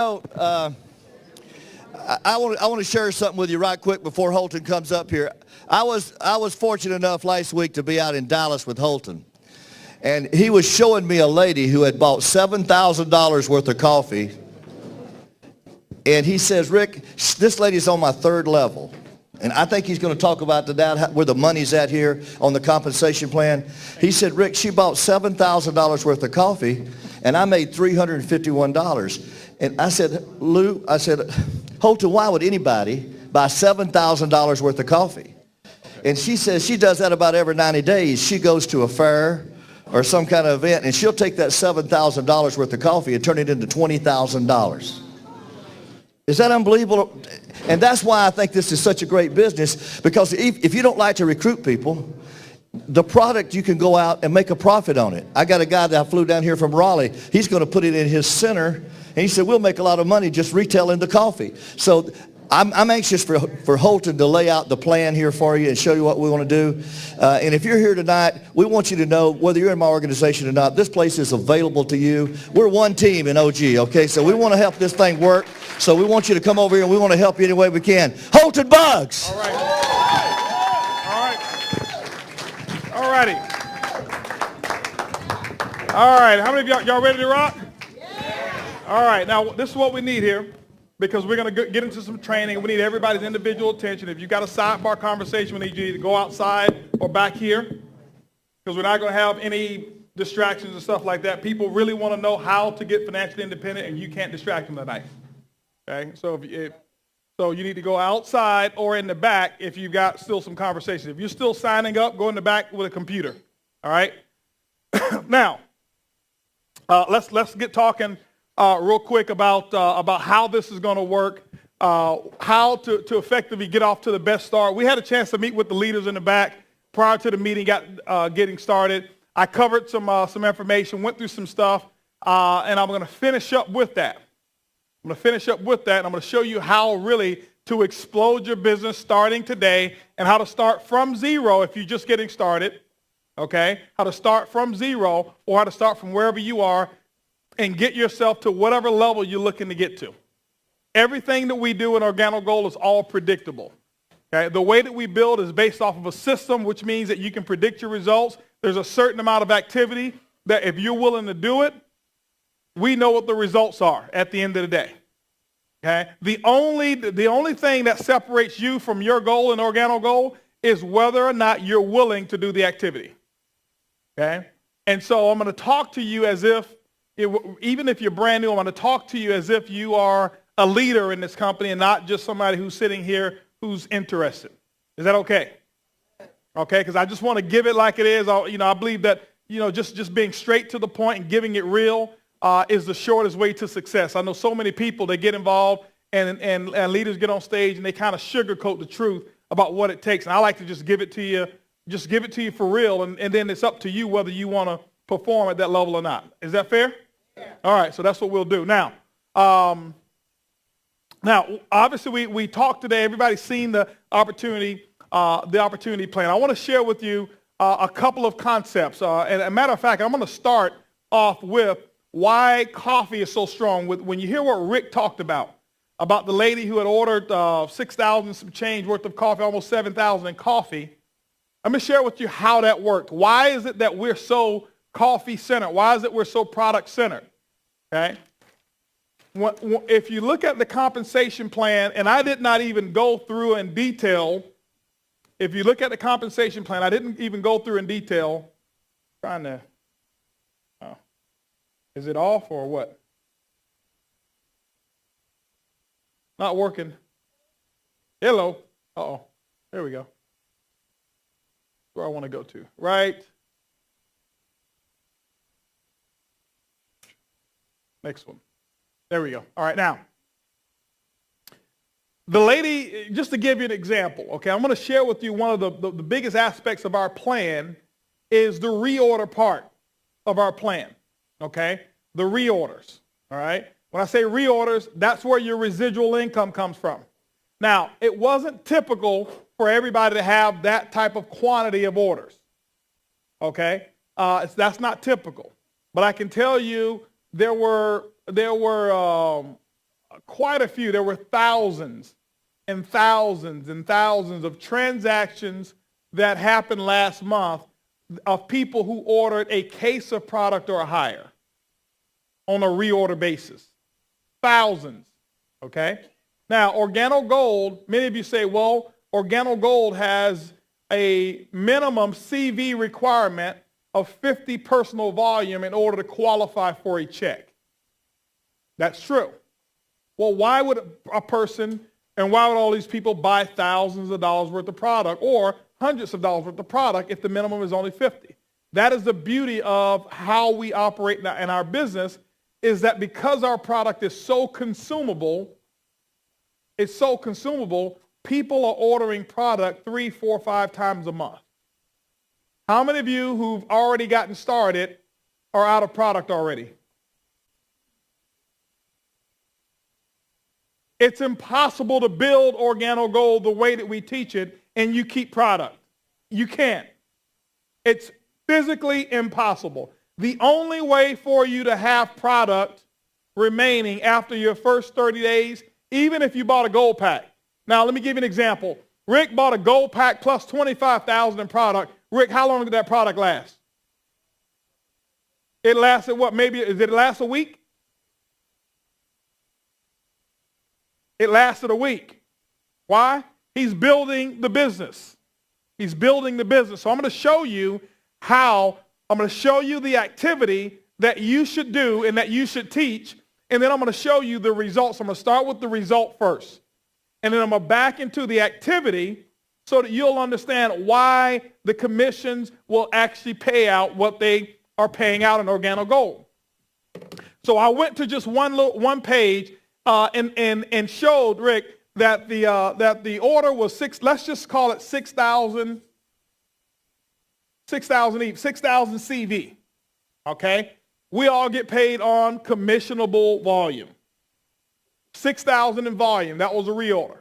know, I want to share something with you right quick before Holton comes up here. I was fortunate enough last week to be out in Dallas with Holton, and he was showing me a lady who had bought $7,000 worth of coffee, and he says, "Rick, this lady's on my third level." And I think he's going to talk about that, where the money's at here on the compensation plan. He said, "Rick, she bought $7,000 worth of coffee, and I made $351. And I said, "Lou," I said, "Holton, why would anybody buy $7,000 worth of coffee?" And she says she does that about every 90 days. She goes to a fair or some kind of event, and she'll take that $7,000 worth of coffee and turn it into $20,000. Is that unbelievable? And that's why I think this is such a great business, because if you don't like to recruit people, the product, you can go out and make a profit on it. I got a guy that I flew down here from Raleigh. He's going to put it in his center, and he said, "We'll make a lot of money just retailing the coffee." So I'm anxious for Holton to lay out the plan here for you and show you what we want to do. And if you're here tonight, we want you to know, whether you're in my organization or not, this place is available to you. We're one team in OG, okay? So we want to help this thing work. So we want you to come over here, and we want to help you any way we can. Holton Bugs! All right. All righty. All right. How many of y'all ready to rock? Yeah. All right. Now, this is what we need here, because we're going to get into some training. We need everybody's individual attention. If you've got a sidebar conversation, we need you to go outside or back here, because we're not going to have any distractions and stuff like that. People really want to know how to get financially independent, and you can't distract them tonight. Okay? So so you need to go outside or in the back if you've got still some conversation. If you're still signing up, go in the back with a computer. All right? Now, let's get talking real quick about how this is going to work, how to effectively get off to the best start. We had a chance to meet with the leaders in the back prior to the meeting getting started. I covered some information, went through some stuff, and I'm going to finish up with that. I'm going to finish up with that, and I'm going to show you how really to explode your business starting today, and how to start from zero if you're just getting started, okay? How to start from zero, or how to start from wherever you are and get yourself to whatever level you're looking to get to. Everything that we do in Organo Gold is all predictable. Okay? The way that we build is based off of a system, which means that you can predict your results. There's a certain amount of activity that if you're willing to do it, we know what the results are at the end of the day. Okay? The only thing that separates you from your goal in Organo Gold is whether or not you're willing to do the activity. Okay? And so I'm going to talk to you as if, even if you're brand new, I'm going to talk to you as if you are a leader in this company and not just somebody who's sitting here who's interested. Is that okay? Okay, because I just want to give it like it is. I believe that, just being straight to the point and giving it real is the shortest way to success. I know so many people, they get involved and leaders get on stage and they kind of sugarcoat the truth about what it takes. And I like to just give it to you for real, and then it's up to you whether you want to perform at that level or not. Is that fair? Yeah. All right, so that's what we'll do. Now, obviously we talked today. Everybody's seen the opportunity plan. I want to share with you a couple of concepts. And a matter of fact, I'm going to start off with why coffee is so strong. When you hear what Rick talked about the lady who had ordered 6,000 some change worth of coffee, almost 7,000 in coffee, let me share with you how that worked. Why is it that we're so coffee-centered? Why is it we're so product-centered? Okay? If you look at the compensation plan, and I did not even go through in detail, if you look at the compensation plan, I didn't even go through in detail. Is it off or what? Not working. Hello. Uh-oh. There we go. Where I want to go to. Right. Next one. There we go. All right, now. The lady, just to give you an example, okay, I'm going to share with you one of the biggest aspects of our plan is the reorder part of our plan, okay? The reorders, all right? When I say reorders, that's where your residual income comes from. Now, it wasn't typical for everybody to have that type of quantity of orders, okay? That's not typical. But I can tell you there were quite a few. There were thousands and thousands and thousands of transactions that happened last month of people who ordered a case of product or higher on a reorder basis. Thousands, okay? Now, Organo Gold, many of you say, well, Organo Gold has a minimum CV requirement of 50 personal volume in order to qualify for a check. That's true. Well, why would a person and why would all these people buy thousands of dollars worth of product or hundreds of dollars worth of product if the minimum is only 50? That is the beauty of how we operate in our business, is that because our product is so consumable, people are ordering product 3, 4, 5 times a month. How many of you who've already gotten started are out of product already? It's impossible to build Organo Gold the way that we teach it and you keep product. You can't. It's physically impossible. The only way for you to have product remaining after your first 30 days, even if you bought a gold pack. Now, let me give you an example. Rick bought a gold pack plus $25,000 in product. Rick, how long did that product last? It lasted what? Maybe, did it last a week? It lasted a week. Why? He's building the business. He's building the business. So I'm going to show you I'm going to show you the activity that you should do and that you should teach, and then I'm going to show you the results. I'm going to start with the result first, and then I'm going to back into the activity so that you'll understand why the commissions will actually pay out what they are paying out in Organo Gold. So I went to just one page and showed Rick that the order was let's just call it 6,000 CV, okay? We all get paid on commissionable volume. 6,000 in volume, that was a reorder.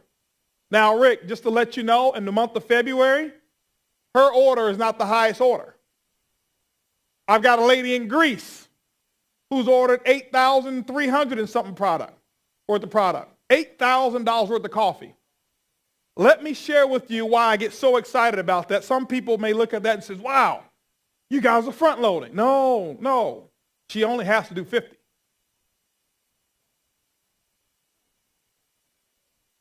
Now, Rick, just to let you know, in the month of February, her order is not the highest order. I've got a lady in Greece who's ordered 8,300 and something worth of product, $8,000 worth of coffee. Let me share with you why I get so excited about that. Some people may look at that and say, wow, you guys are front loading. No. She only has to do 50.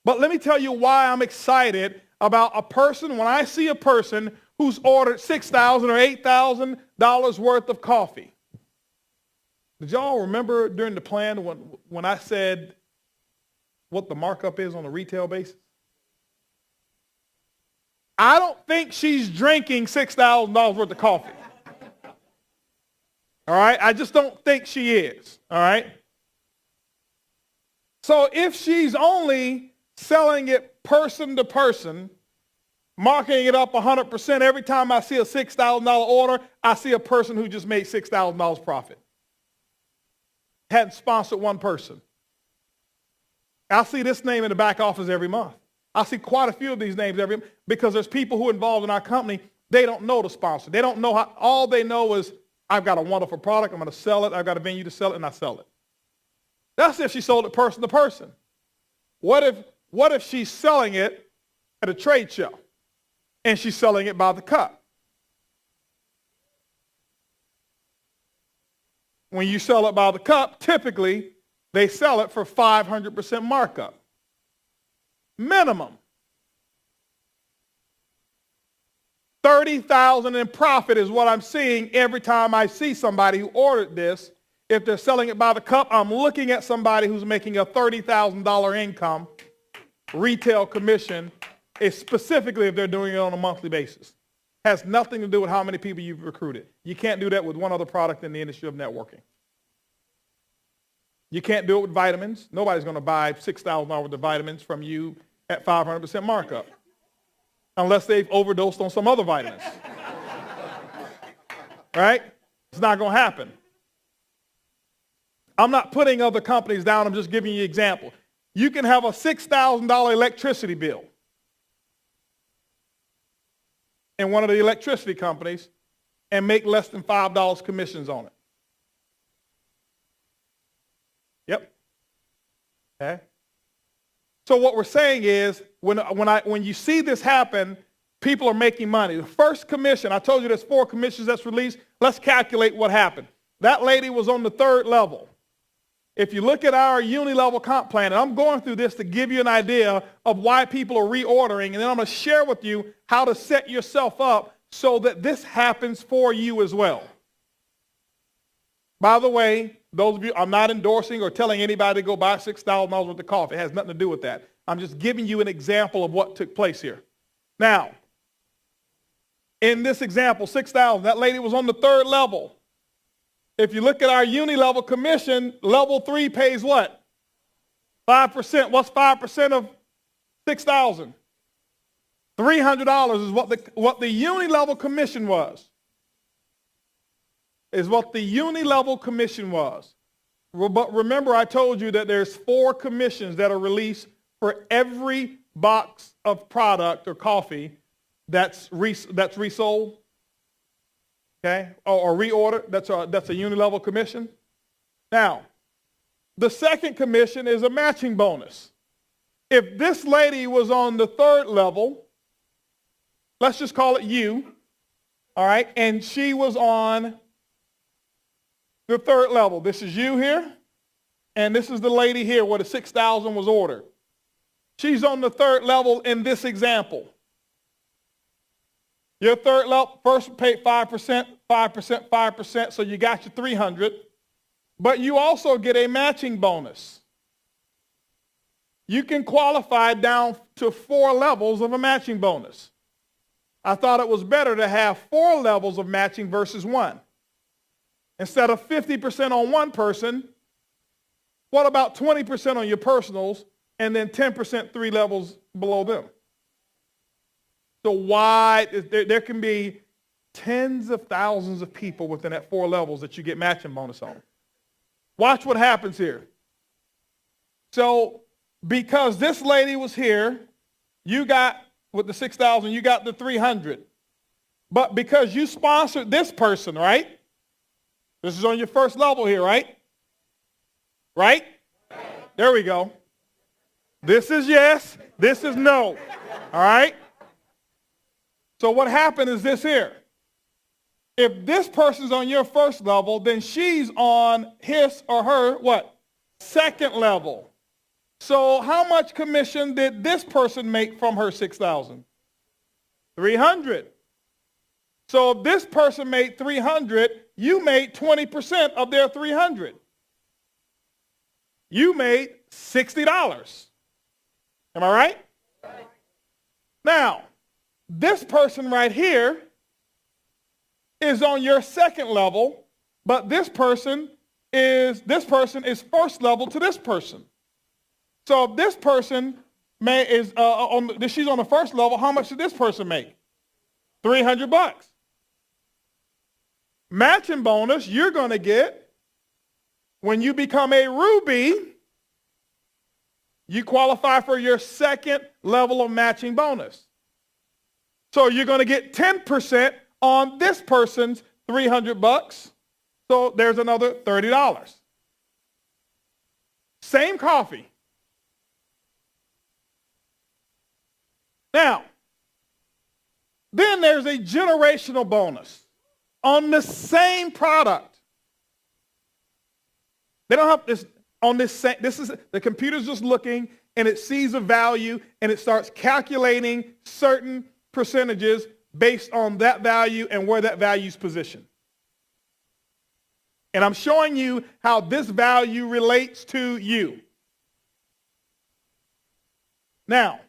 But let me tell you why I'm excited about a person. When I see a person who's ordered $6,000 or $8,000 worth of coffee. Did y'all remember during the plan when I said what the markup is on a retail basis? I don't think she's drinking $6,000 worth of coffee. All right? I just don't think she is. All right? So if she's only selling it person to person, marking it up 100%, every time I see a $6,000 order, I see a person who just made $6,000 profit. Hadn't sponsored one person. I see this name in the back office every month. I see quite a few of these names every month because there's people who are involved in our company. They don't know the sponsor. They don't know how. All they know is, I've got a wonderful product. I'm going to sell it. I've got a venue to sell it, and I sell it. That's if she sold it person to person. What if she's selling it at a trade show and she's selling it by the cup? When you sell it by the cup, typically they sell it for 500% markup. Minimum. $30,000 in profit is what I'm seeing every time I see somebody who ordered this. If they're selling it by the cup, I'm looking at somebody who's making a $30,000 income, retail commission, specifically if they're doing it on a monthly basis. Has nothing to do with how many people you've recruited. You can't do that with one other product in the industry of networking. You can't do it with vitamins. Nobody's going to buy $6,000 worth of vitamins from you at 500% markup unless they've overdosed on some other vitamins. Right? It's not going to happen. I'm not putting other companies down. I'm just giving you an example. You can have a $6,000 electricity bill in one of the electricity companies and make less than $5 commissions on it. Yep. Okay? So what we're saying is when you see this happen, people are making money. The first commission, I told you there's 4 commissions that's released. Let's calculate what happened. That lady was on the 3rd level. If you look at our uni-level comp plan, and I'm going through this to give you an idea of why people are reordering, and then I'm going to share with you how to set yourself up so that this happens for you as well. By the way, those of you, I'm not endorsing or telling anybody to go buy $6,000 worth of coffee. It has nothing to do with that. I'm just giving you an example of what took place here. Now, in this example, $6,000, that lady was on the 3rd level. If you look at our uni-level commission, level 3 pays what? 5%. What's 5% of $6,000? $300 is what the uni-level commission was. Is what the uni-level commission was. But remember, I told you that there's 4 commissions that are released for every box of product or coffee that's resold. Okay, or reorder. That's a uni-level commission. Now, the second commission is a matching bonus. If this lady was on the 3rd level, let's just call it U, all right, and she was on the 3rd level. This is you here, and this is the lady here where the $6,000 was ordered. She's on the 3rd level in this example. Your 3rd level, first paid 5%, 5%, 5%, so you got your $300. But you also get a matching bonus. You can qualify down to 4 levels of a matching bonus. I thought it was better to have 4 levels of matching versus 1. Instead of 50% on one person, what about 20% on your personals and then 10% 3 levels below them? So there can be tens of thousands of people within that 4 levels that you get matching bonus on. Watch what happens here. So because this lady was here, you got, with the $6,000, you got the $300. But because you sponsored this person, right? This is on your first level here, right? Right? There we go. This is yes. This is no. All right? So what happened is this here. If this person's on your first level, then she's on his or her, what? 2nd level. So how much commission did this person make from her $6,000? $300. So if this person made $300, you made 20% of their $300. You made $60. Am I right? Now, this person right here is on your 2nd level, but this person is first level to this person. So if this person she's on the 1st level, how much did this person make? $300. Matching bonus you're going to get when you become a Ruby. You qualify for your 2nd level of matching bonus. So you're going to get 10% on this person's $300. So there's another $30. Same coffee. Now, then there's a generational bonus on the same product. They don't have this on this same, the computer's just looking and it sees a value and it starts calculating certain percentages based on that value and where that value is positioned. And I'm showing you how this value relates to you. Now,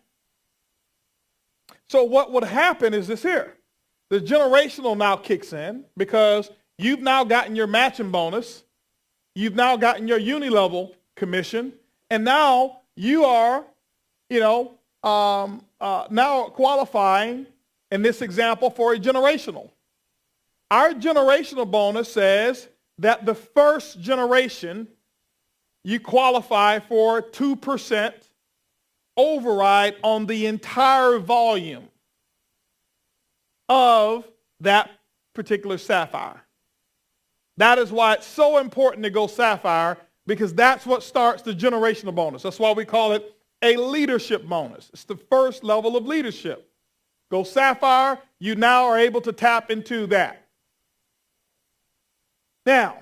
so what would happen is this here. The generational now kicks in because you've now gotten your matching bonus. You've now gotten your uni-level commission. And now you are, now qualifying in this example for a generational. Our generational bonus says that the first generation, you qualify for 2% override on the entire volume of that particular sapphire. That is why it's so important to go sapphire, because that's what starts the generational bonus. That's why we call it a leadership bonus. It's the first level of leadership. Go Sapphire, you now are able to tap into that. Now,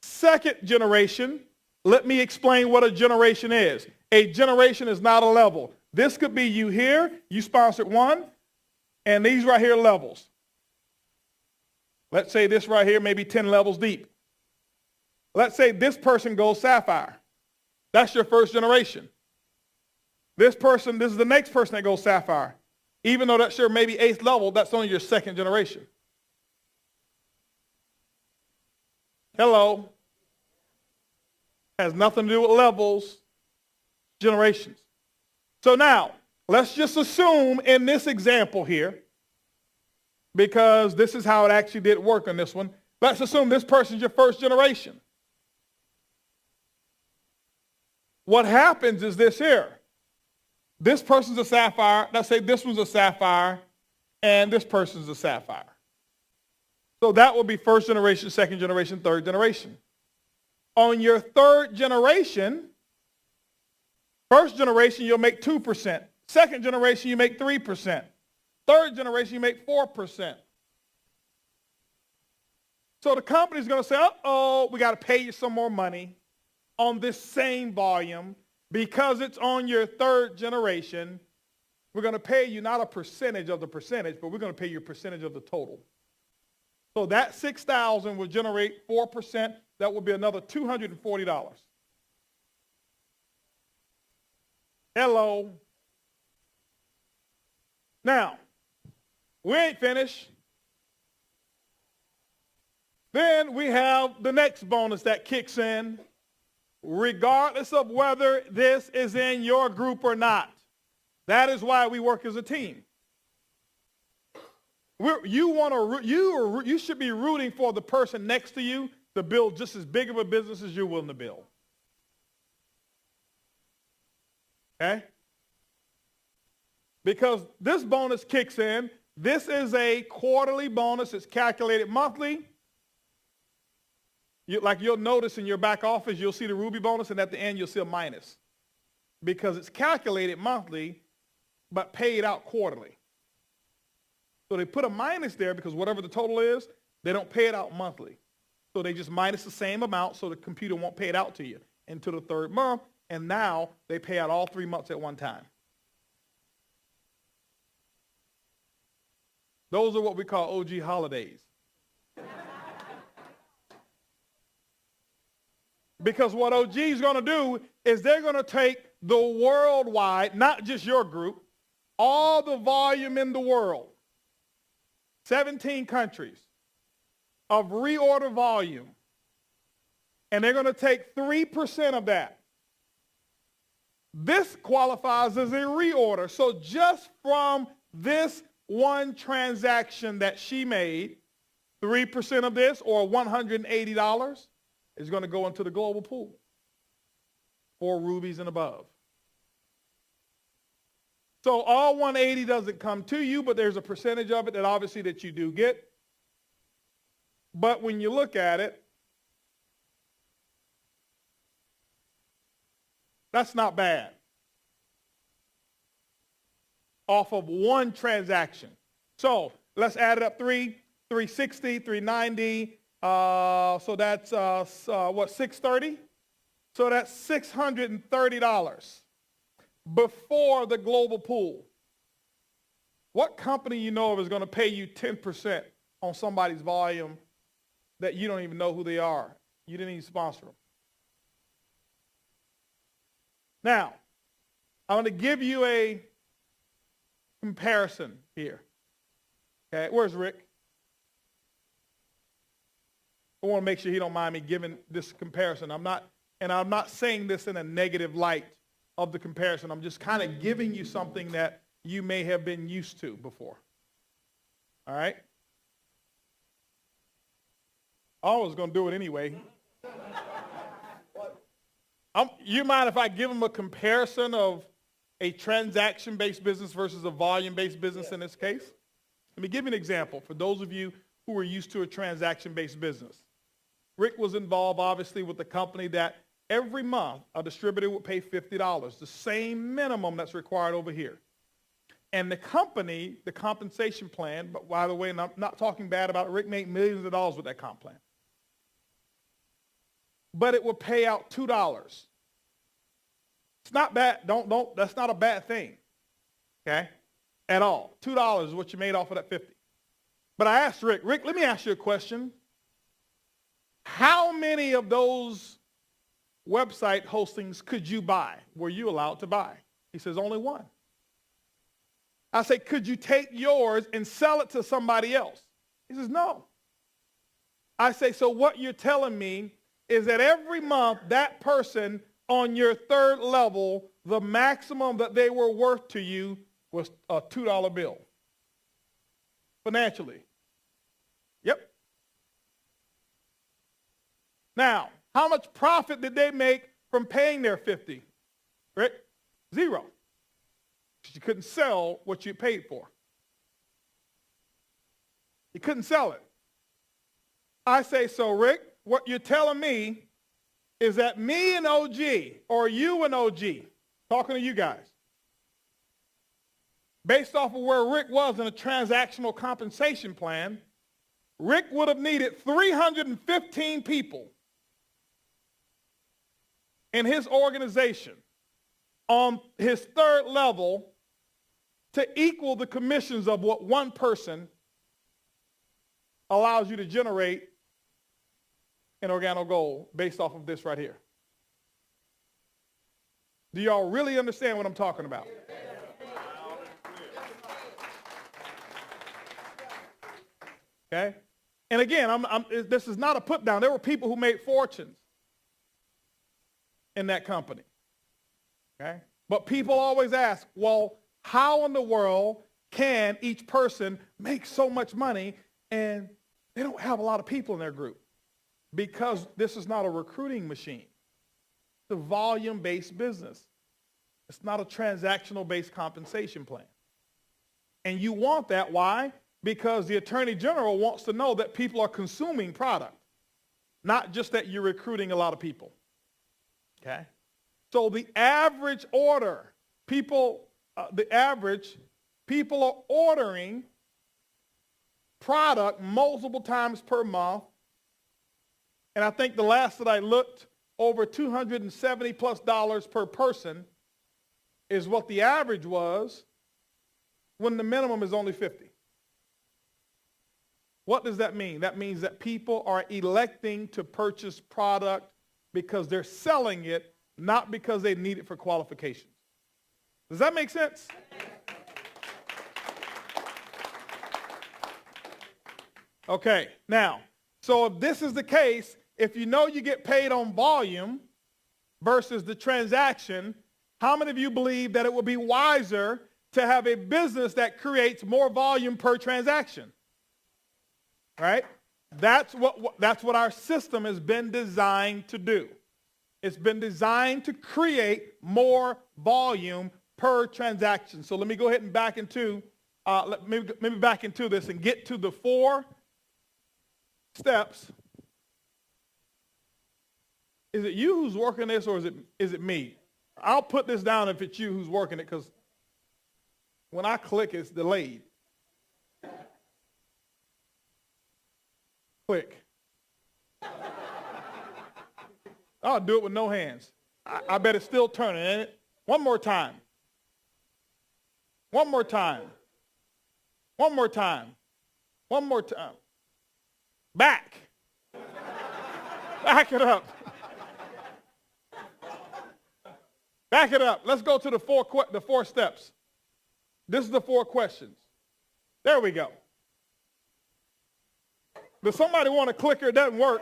second generation, let me explain what a generation is. A generation is not a level. This could be you here, you sponsored one, and these right here are levels. Let's say this right here may be 10 levels deep. Let's say this person goes Sapphire. That's your first generation. This person, this is the next person that goes Sapphire. Even though that's your maybe 8th level, that's only your second generation. Hello. Has nothing to do with levels, generations. So now, let's just assume in this example here, because this is how it actually did work on this one, let's assume this person's your first generation. What happens is this here. This person's a Sapphire. Let's say this one's a Sapphire, and this person's a Sapphire. So that would be first generation, second generation, third generation. On your third generation, first generation, you'll make 2%. Second generation, you make 3%. Third generation, you make 4%. So the company's going to say, uh-oh, we got to pay you some more money on this same volume because it's on your third generation. We're going to pay you not a percentage of the percentage, but we're going to pay you a percentage of the total. So that $6,000 will generate 4%. That will be another $240. Hello. Now, we ain't finished. Then we have the next bonus that kicks in, regardless of whether this is in your group or not. That is why we work as a team. You should be rooting for the person next to you to build just as big of a business as you're willing to build. Okay? Because this bonus kicks in. This is a quarterly bonus. It's calculated monthly. Like you'll notice in your back office, you'll see the Ruby bonus, and at the end, you'll see a minus. Because it's calculated monthly, but paid out quarterly. So they put a minus there because whatever the total is, they don't pay it out monthly. So they just minus the same amount so the computer won't pay it out to you until the third month, and now they pay out all 3 months at one time. Those are what we call OG holidays. Because what OG is going to do is they're going to take the worldwide, not just your group, all the volume in the world, 17 countries of reorder volume, and they're going to take 3% of that. This qualifies as a reorder. So just from this one transaction that she made, 3% of this, or $180, is going to go into the global pool for rubies and above. So all 180 doesn't come to you, but there's a percentage of it that obviously that you do get. But when you look at it, that's not bad. Off of one transaction. So let's add it up, 360, 390. So that's, what, 630? So that's $630 before the global pool. What company you know of is going to pay you 10% on somebody's volume that you don't even know who they are? You didn't even sponsor them. Now, I'm going to give you a comparison here. Okay, where's Rick? I want to make sure he don't mind me giving this comparison. I'm not saying this in a negative light of the comparison. I'm just kind of giving you something that you may have been used to before. All right? I was going to do it anyway. You mind if I give him a comparison of a transaction-based business versus a volume-based business in this case? Let me give you an example for those of you who are used to a transaction-based business. Rick was involved, obviously, with the company that every month a distributor would pay $50, the same minimum that's required over here. And the company, the compensation plan, but by the way, and I'm not talking bad about it, Rick made millions of dollars with that comp plan. But it would pay out $2. It's not bad. That's not a bad thing, okay, at all. $2 is what you made off of that 50. But I asked Rick, let me ask you a question. How many of those website hostings could you buy? Were you allowed to buy? He says, only one. I say, could you take yours and sell it to somebody else? He says, no. I say, so what you're telling me is that every month that person on your third level, the maximum that they were worth to you was a $2 bill. Financially. Yep. Now, how much profit did they make from paying their 50? Rick? Zero. You couldn't sell what you paid for. You couldn't sell it. I say, so Rick, what you're telling me is that me and OG, or you and OG, talking to you guys, based off of where Rick was in a transactional compensation plan, Rick would have needed 315 people in his organization on his third level to equal the commissions of what one person allows you to generate in Organo Gold based off of this right here. Do y'all really understand what I'm talking about? Okay? And again, this is not a put down. There were people who made fortunes in that company. Okay? But people always ask, well, how in the world can each person make so much money and they don't have a lot of people in their group? Because this is not a recruiting machine. It's a volume-based business. It's not a transactional-based compensation plan. And you want that. Why? Because the Attorney General wants to know that people are consuming product, not just that you're recruiting a lot of people. Okay? So the average order, people are ordering product multiple times per month. And I think the last that I looked, over $270+ per person is what the average was when the minimum is only 50. What does that mean? That means that people are electing to purchase product because they're selling it, not because they need it for qualifications. Does that make sense? Okay, now, so if this is the case, if you know you get paid on volume versus the transaction, how many of you believe that it would be wiser to have a business that creates more volume per transaction? Right? That's what our system has been designed to do. It's been designed to create more volume per transaction. So let me go ahead and back into, let me back into this and get to the 4 steps. Is it you who's working this, or is it me? I'll put this down if it's you who's working it, because when I click, it's delayed. Click. I'll do it with no hands. I bet it's still turning, ain't it? One more time. One more time. One more time. One more time. Back. Back it up. Back it up. Let's go to the 4 steps. This is the 4 questions. There we go. Does somebody want a clicker? It doesn't work.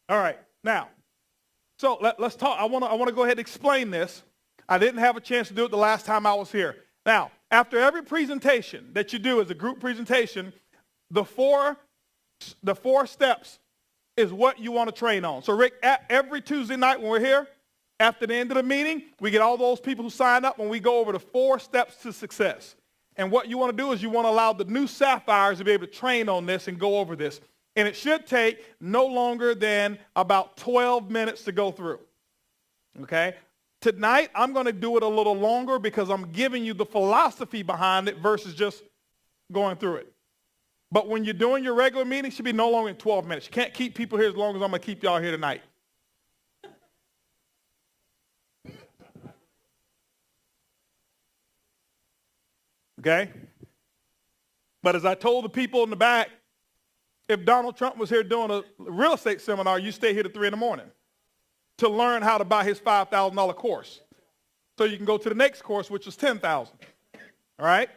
All right. Now, so let's talk. I want to go ahead and explain this. I didn't have a chance to do it the last time I was here. Now, after every presentation that you do as a group presentation, the 4 steps is what you want to train on. So, Rick, every Tuesday night when we're here, after the end of the meeting, we get all those people who sign up and we go over the 4 steps to success. And what you want to do is you want to allow the new sapphires to be able to train on this and go over this. And it should take no longer than about 12 minutes to go through. Okay? Tonight, I'm going to do it a little longer because I'm giving you the philosophy behind it versus just going through it. But when you're doing your regular meeting, it should be no longer than 12 minutes. You can't keep people here as long as I'm going to keep y'all here tonight. Okay? But as I told the people in the back, if Donald Trump was here doing a real estate seminar, you stay here to 3 in the morning to learn how to buy his $5,000 course. So you can go to the next course, which is $10,000. All right?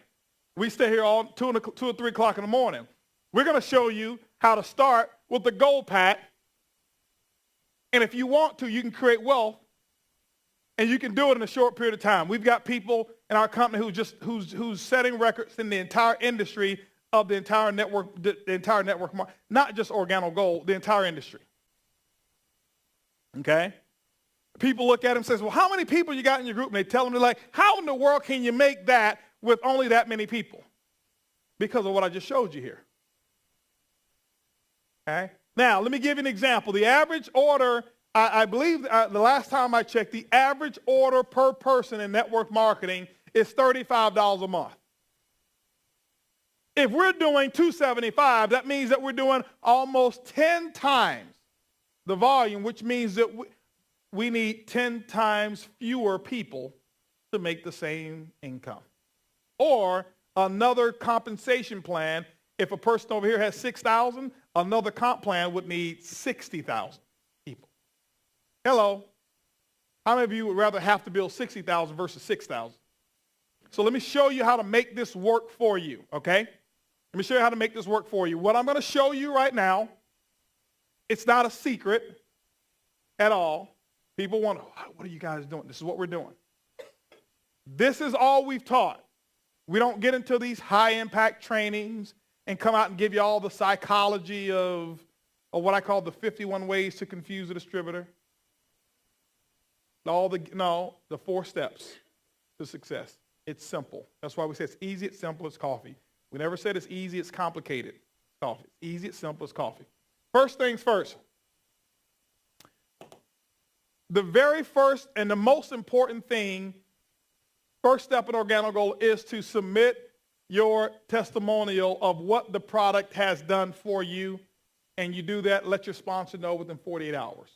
We stay here all 2 or 3 o'clock in the morning. We're going to show you how to start with the gold pack. And if you want to, you can create wealth. And you can do it in a short period of time. We've got people in our company who's setting records in the entire industry of the entire network, not just Organo Gold, the entire industry. Okay? People look at him and say, well, how many people you got in your group? And they tell them, they're like, how in the world can you make that with only that many people? Because of what I just showed you here. Okay? Now, let me give you an example. The average order, I believe the last time I checked, the average order per person in network marketing is $35 a month. If we're doing $275, that means that we're doing almost 10 times the volume, which means that we need 10 times fewer people to make the same income. Or another compensation plan, if a person over here has 6,000, another comp plan would need 60,000 people. Hello. How many of you would rather have to build 60,000 versus 6,000? So let me show you how to make this work for you, okay? Let me show you how to make this work for you. What I'm going to show you right now, it's not a secret at all. People wonder, what are you guys doing? This is what we're doing. This is all we've taught. We don't get into these high-impact trainings and come out and give you all the psychology of what I call the 51 ways to confuse a distributor. The 4 steps to success. It's simple. That's why we say it's easy, it's simple, it's coffee. We never said it's easy, it's complicated. Coffee. It's easy, it's simple, it's coffee. First things first. The very first and the most important thing, first step in Organo Gold, is to submit your testimonial of what the product has done for you. And you do that, let your sponsor know within 48 hours.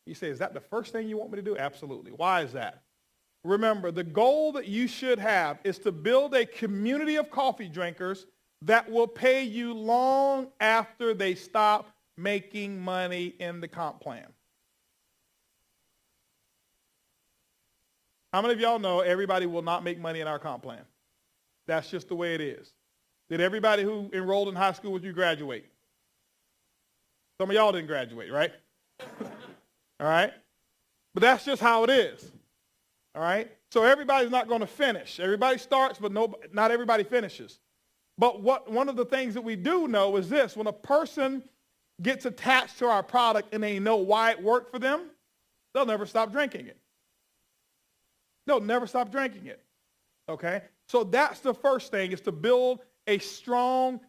You say, is that the first thing you want me to do? Absolutely. Why is that? Remember, the goal that you should have is to build a community of coffee drinkers that will pay you long after they stop making money in the comp plan. How many of y'all know everybody will not make money in our comp plan? That's just the way it is. Did everybody who enrolled in high school with you graduate? Some of y'all didn't graduate, right? All right? But that's just how it is. All right? So everybody's not going to finish. Everybody starts, but not everybody finishes. But one of the things that we do know is this. When a person gets attached to our product and they know why it worked for them, they'll never stop drinking it. They'll never stop drinking it. Okay? So that's the first thing, is to build a strong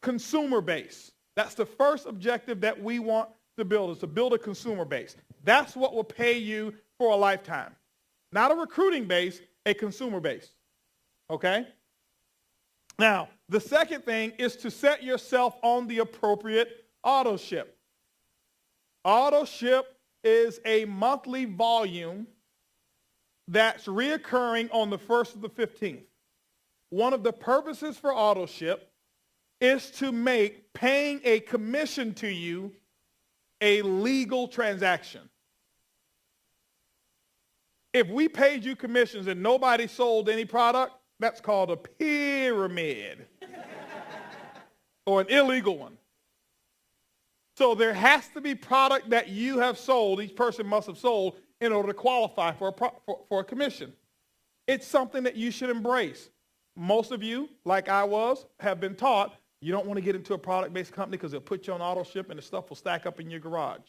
consumer base. That's the first objective that we want to build, is to build a consumer base. That's what will pay you for a lifetime. Not a recruiting base, a consumer base. Okay? Now, the second thing is to set yourself on the appropriate auto ship. Auto ship is a monthly volume that's reoccurring on the 1st of the 15th. One of the purposes for auto ship is to make paying a commission to you a legal transaction. If we paid you commissions and nobody sold any product, that's called a pyramid or an illegal one. So there has to be product that you have sold, each person must have sold, in order to qualify for a commission. It's something that you should embrace. Most of you, like I was, have been taught you don't want to get into a product-based company because it'll put you on auto ship and the stuff will stack up in your garage.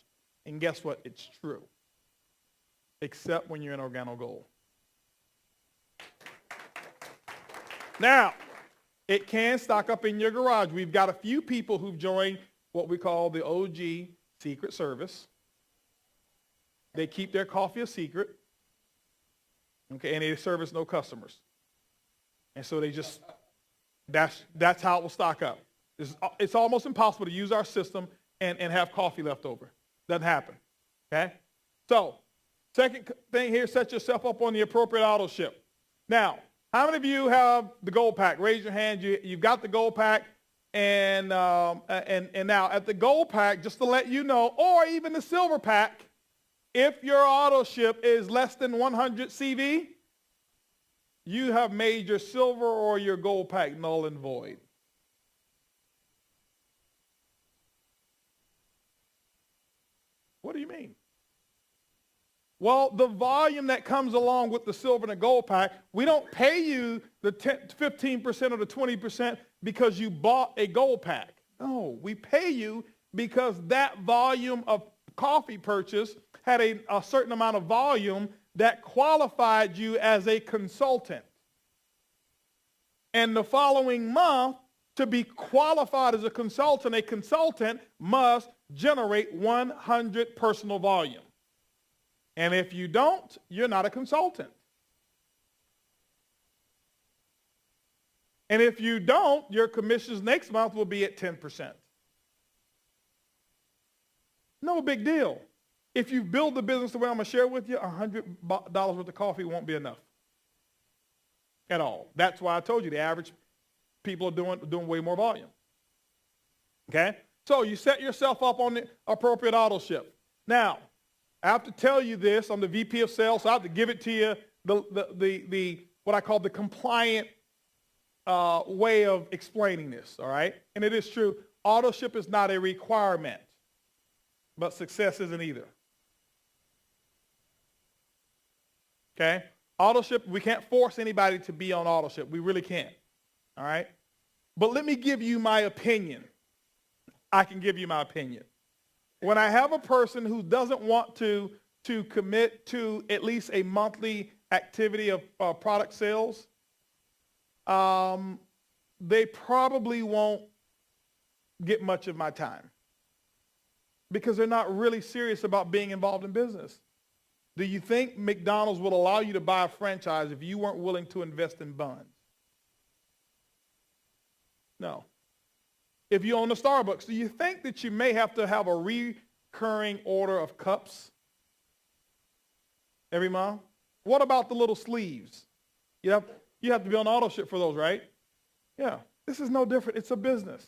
And guess what? It's true. Except when you're in Organo Gold. Now, it can stock up in your garage. We've got a few people who've joined what we call the OG Secret Service. They keep their coffee a secret, okay, and they service no customers. And so they just, that's how it will stock up. It's almost impossible to use our system and have coffee left over. Doesn't happen, okay? So, second thing here, set yourself up on the appropriate auto ship. Now, how many of you have the gold pack? Raise your hand. You've got the gold pack. And now at the gold pack, just to let you know, or even the silver pack, if your auto ship is less than 100 CV, you have made your silver or your gold pack null and void. What do you mean? Well, the volume that comes along with the silver and the gold pack, we don't pay you the 15% or the 20% because you bought a gold pack. No, we pay you because that volume of coffee purchase had a certain amount of volume that qualified you as a consultant. And the following month, to be qualified as a consultant must generate 100 personal volume. And if you don't, you're not a consultant. And if you don't, your commissions next month will be at 10%. No big deal. If you build the business the way I'm going to share with you, $100 worth of coffee won't be enough at all. That's why I told you the average people are doing way more volume. Okay? So you set yourself up on the appropriate auto ship. Now, I have to tell you this. I'm the VP of sales, so I have to give it to you the what I call the compliant way of explaining this, all right? And it is true. Auto ship is not a requirement, but success isn't either. Okay? Auto ship, we can't force anybody to be on auto ship. We really can't, all right? But let me give you my opinion. I can give you my opinion. When I have a person who doesn't want to commit to at least a monthly activity of product sales, they probably won't get much of my time because they're not really serious about being involved in business. Do you think McDonald's would allow you to buy a franchise if you weren't willing to invest in buns? No. If you own a Starbucks, do you think that you may have to have a recurring order of cups every month? What about the little sleeves? You have to be on auto ship for those, right? Yeah. This is no different. It's a business.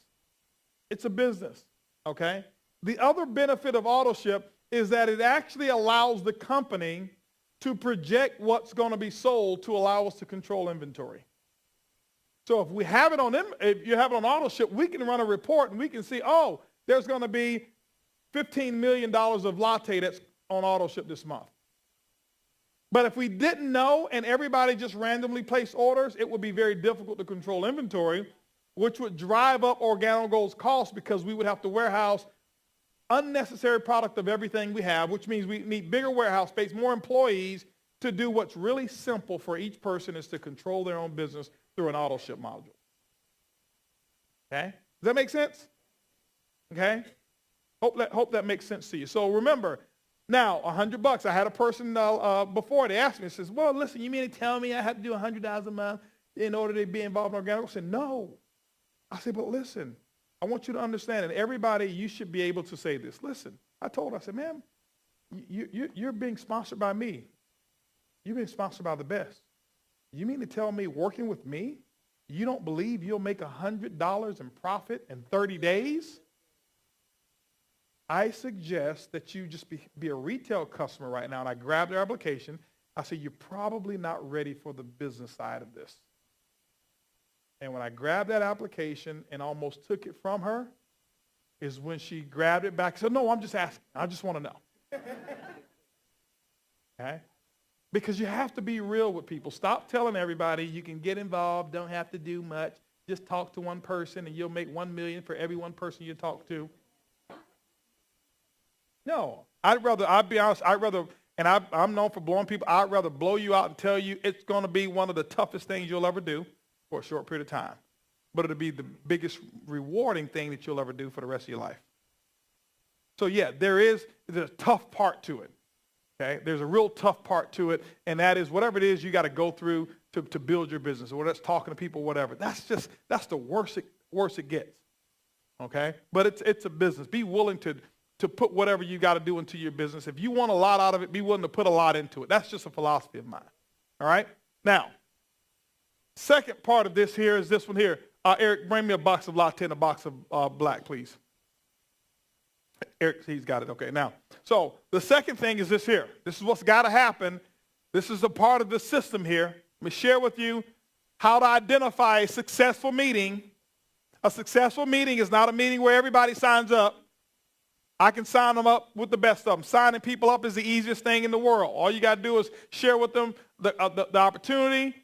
It's a business, okay? The other benefit of auto ship is that it actually allows the company to project what's going to be sold to allow us to control inventory. So if we have it if you have it on auto ship, we can run a report and we can see, oh, there's going to be $15 million of latte that's on auto ship this month. But if we didn't know and everybody just randomly placed orders, it would be very difficult to control inventory, which would drive up Organo Gold's costs because we would have to warehouse unnecessary product of everything we have, which means we need bigger warehouse space, more employees to do what's really simple for each person is to control their own business through an auto ship module. Okay? Does that make sense? Okay? Hope that makes sense to you. So remember, now, $100. I had a person before, they asked me, says, well, listen, you mean to tell me I have to do $100 a month in order to be involved in Organo? I said, no. I said, but listen, I want you to understand, and everybody, you should be able to say this. Listen, I told her, I said, ma'am, you're being sponsored by me. You're being sponsored by the best. You mean to tell me working with me, you don't believe you'll make $100 in profit in 30 days? I suggest that you just be a retail customer right now. And I grabbed their application. I said, you're probably not ready for the business side of this. And when I grabbed that application and almost took it from her is when she grabbed it back and said, no, I'm just asking. I just want to know. Okay? Because you have to be real with people. Stop telling everybody you can get involved, don't have to do much. Just talk to one person and you'll make $1 million for every one person you talk to. No, I'll be honest, and I'm known for blowing people, I'd rather blow you out and tell you it's going to be one of the toughest things you'll ever do, for a short period of time. But it'll be the biggest rewarding thing that you'll ever do for the rest of your life. So yeah, there's a tough part to it. Okay? There's a real tough part to it, and that is whatever it is you got to go through to build your business, or whether it's talking to people, whatever. That's the worst it gets. Okay? But it's a business. Be willing to put whatever you got to do into your business. If you want a lot out of it, be willing to put a lot into it. That's just a philosophy of mine. All right? Now, second part of this here is this one here. Eric, bring me a box of latte and a box of black, please. Eric, he's got it. Okay, now, so the second thing is this here. This is what's got to happen. This is a part of the system here. Let me share with you how to identify a successful meeting. A successful meeting is not a meeting where everybody signs up. I can sign them up with the best of them. Signing people up is the easiest thing in the world. All you got to do is share with them the opportunity.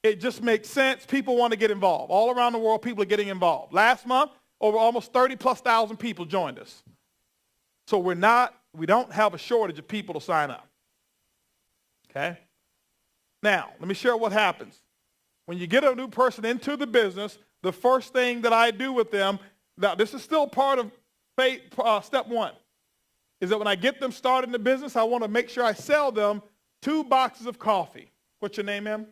It just makes sense. People want to get involved. All around the world, people are getting involved. Last month, over almost 30,000+ people joined us. So we don't have a shortage of people to sign up. Okay? Now, let me share what happens. When you get a new person into the business, the first thing that I do with them, now this is still part of step one, is that when I get them started in the business, I want to make sure I sell them 2 boxes of coffee. What's your name, ma'am?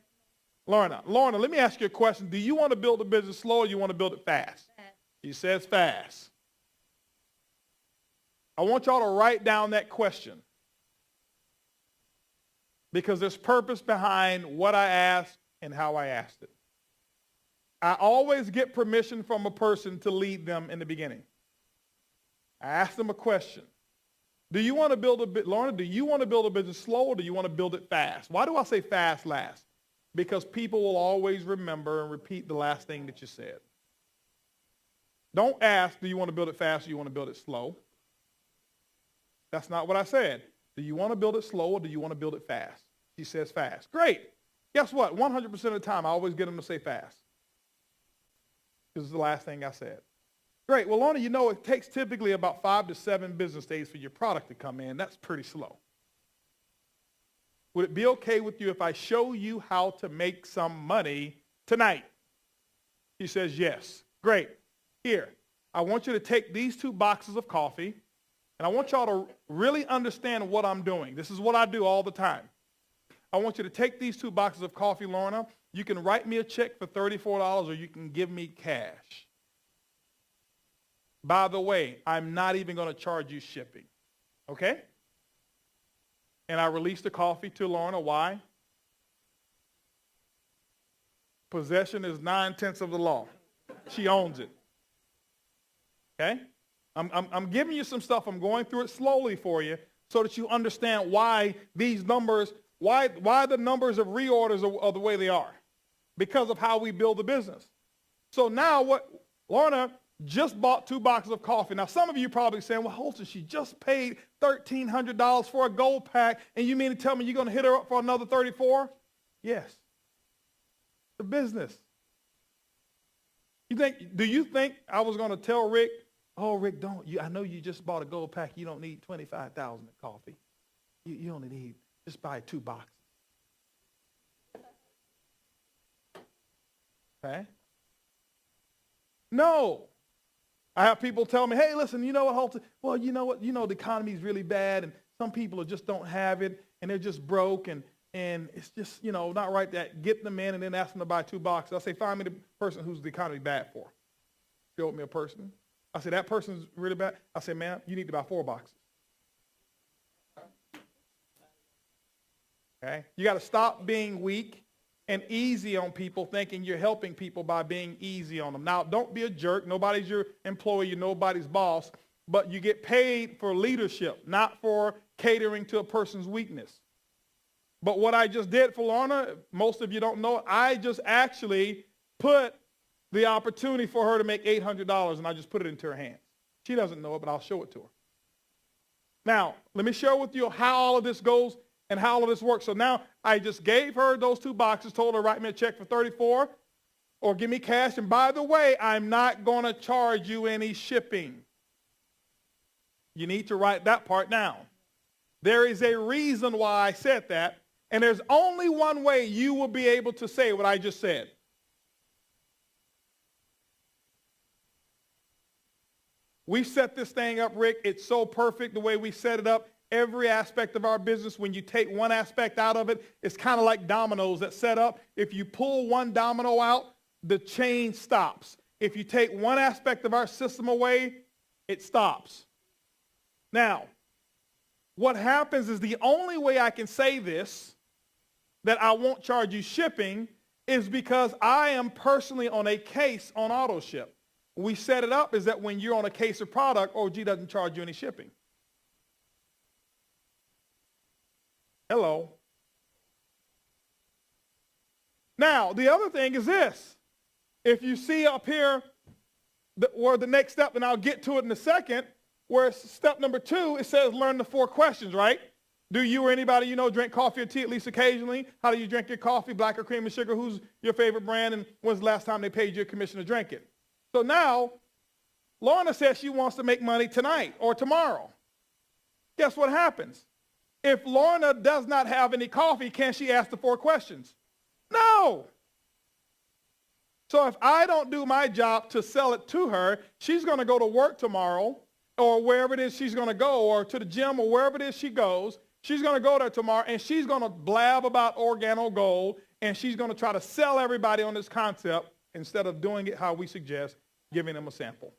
Lorna. Lorna, let me ask you a question. Do you want to build a business slow or do you want to build it fast? She says fast. I want y'all to write down that question, because there's purpose behind what I asked and how I asked it. I always get permission from a person to lead them in the beginning. I ask them a question. Do you want to build Lorna, do you want to build a business slow or do you want to build it fast? Why do I say fast last? Because people will always remember and repeat the last thing that you said. Don't ask, do you want to build it fast or do you want to build it slow? That's not what I said. Do you want to build it slow or do you want to build it fast? She says fast. Great. Guess what? 100% of the time, I always get them to say fast. This is the last thing I said. Great. Well, Lorna, you know it takes typically about 5 to 7 business days for your product to come in. That's pretty slow. Would it be okay with you if I show you how to make some money tonight? She says yes. Great. Here, I want you to take these 2 boxes of coffee, and I want y'all to really understand what I'm doing. This is what I do all the time. I want you to take these 2 boxes of coffee, Lorna. You can write me a check for $34 or you can give me cash. By the way, I'm not even going to charge you shipping. Okay? And I release the coffee to Lorna. Why? Possession is 9/10 of the law. She owns it. Okay? I'm giving you some stuff. I'm going through it slowly for you so that you understand why these numbers, why the numbers of reorders are the way they are. Because of how we build the business. So now what, Lorna just bought 2 boxes of coffee. Now some of you probably saying, well, Holton, she just paid $1,300 for a gold pack, and you mean to tell me you're going to hit her up for another $34? Yes. The business. Do you think I was going to tell Rick, oh, Rick, I know you just bought a gold pack. You don't need 25,000 of coffee. You only need, just buy 2 boxes. Okay? No. I have people tell me, hey, listen, you know what, Holton? Well, you know what? You know the economy is really bad, and some people just don't have it, and they're just broke, and it's just, not right that get them in and then ask them to buy 2 boxes. I say, find me the person who's the economy bad for. Show me a person. I say, that person's really bad. I say, ma'am, you need to buy 4 boxes. Okay? You got to stop being weak and easy on people, thinking you're helping people by being easy on them. Now, don't be a jerk. Nobody's your employee. You're nobody's boss. But you get paid for leadership, not for catering to a person's weakness. But what I just did for Lorna, most of you don't know, I just actually put the opportunity for her to make $800, and I just put it into her hands. She doesn't know it, but I'll show it to her. Now, let me share with you how all of this goes and how all of this works. So now I just gave her those 2 boxes, told her write me a check for $34 or give me cash. And by the way, I'm not going to charge you any shipping. You need to write that part down. There is a reason why I said that. And there's only one way you will be able to say what I just said. We set this thing up, Rick. It's so perfect the way we set it up. Every aspect of our business, when you take one aspect out of it, it's kind of like dominoes that set up. If you pull one domino out, the chain stops. If you take one aspect of our system away, it stops. Now, what happens is the only way I can say this, that I won't charge you shipping, is because I am personally on a case on auto ship. We set it up is that when you're on a case of product, OG doesn't charge you any shipping. Hello. Now, the other thing is this. If you see up here where the next step, and I'll get to it in a second, where step number 2, it says learn the 4 questions, right? Do you or anybody you know drink coffee or tea at least occasionally? How do you drink your coffee, black or cream and sugar? Who's your favorite brand, and when's the last time they paid you a commission to drink it? So now, Lorna says she wants to make money tonight or tomorrow. Guess what happens? If Lorna does not have any coffee, can she ask the 4 questions? No. So if I don't do my job to sell it to her, she's going to go to work tomorrow or wherever it is she's going to go, or to the gym or wherever it is she goes. She's going to go there tomorrow, and she's going to blab about Organo Gold, and she's going to try to sell everybody on this concept instead of doing it how we suggest, giving them a sample.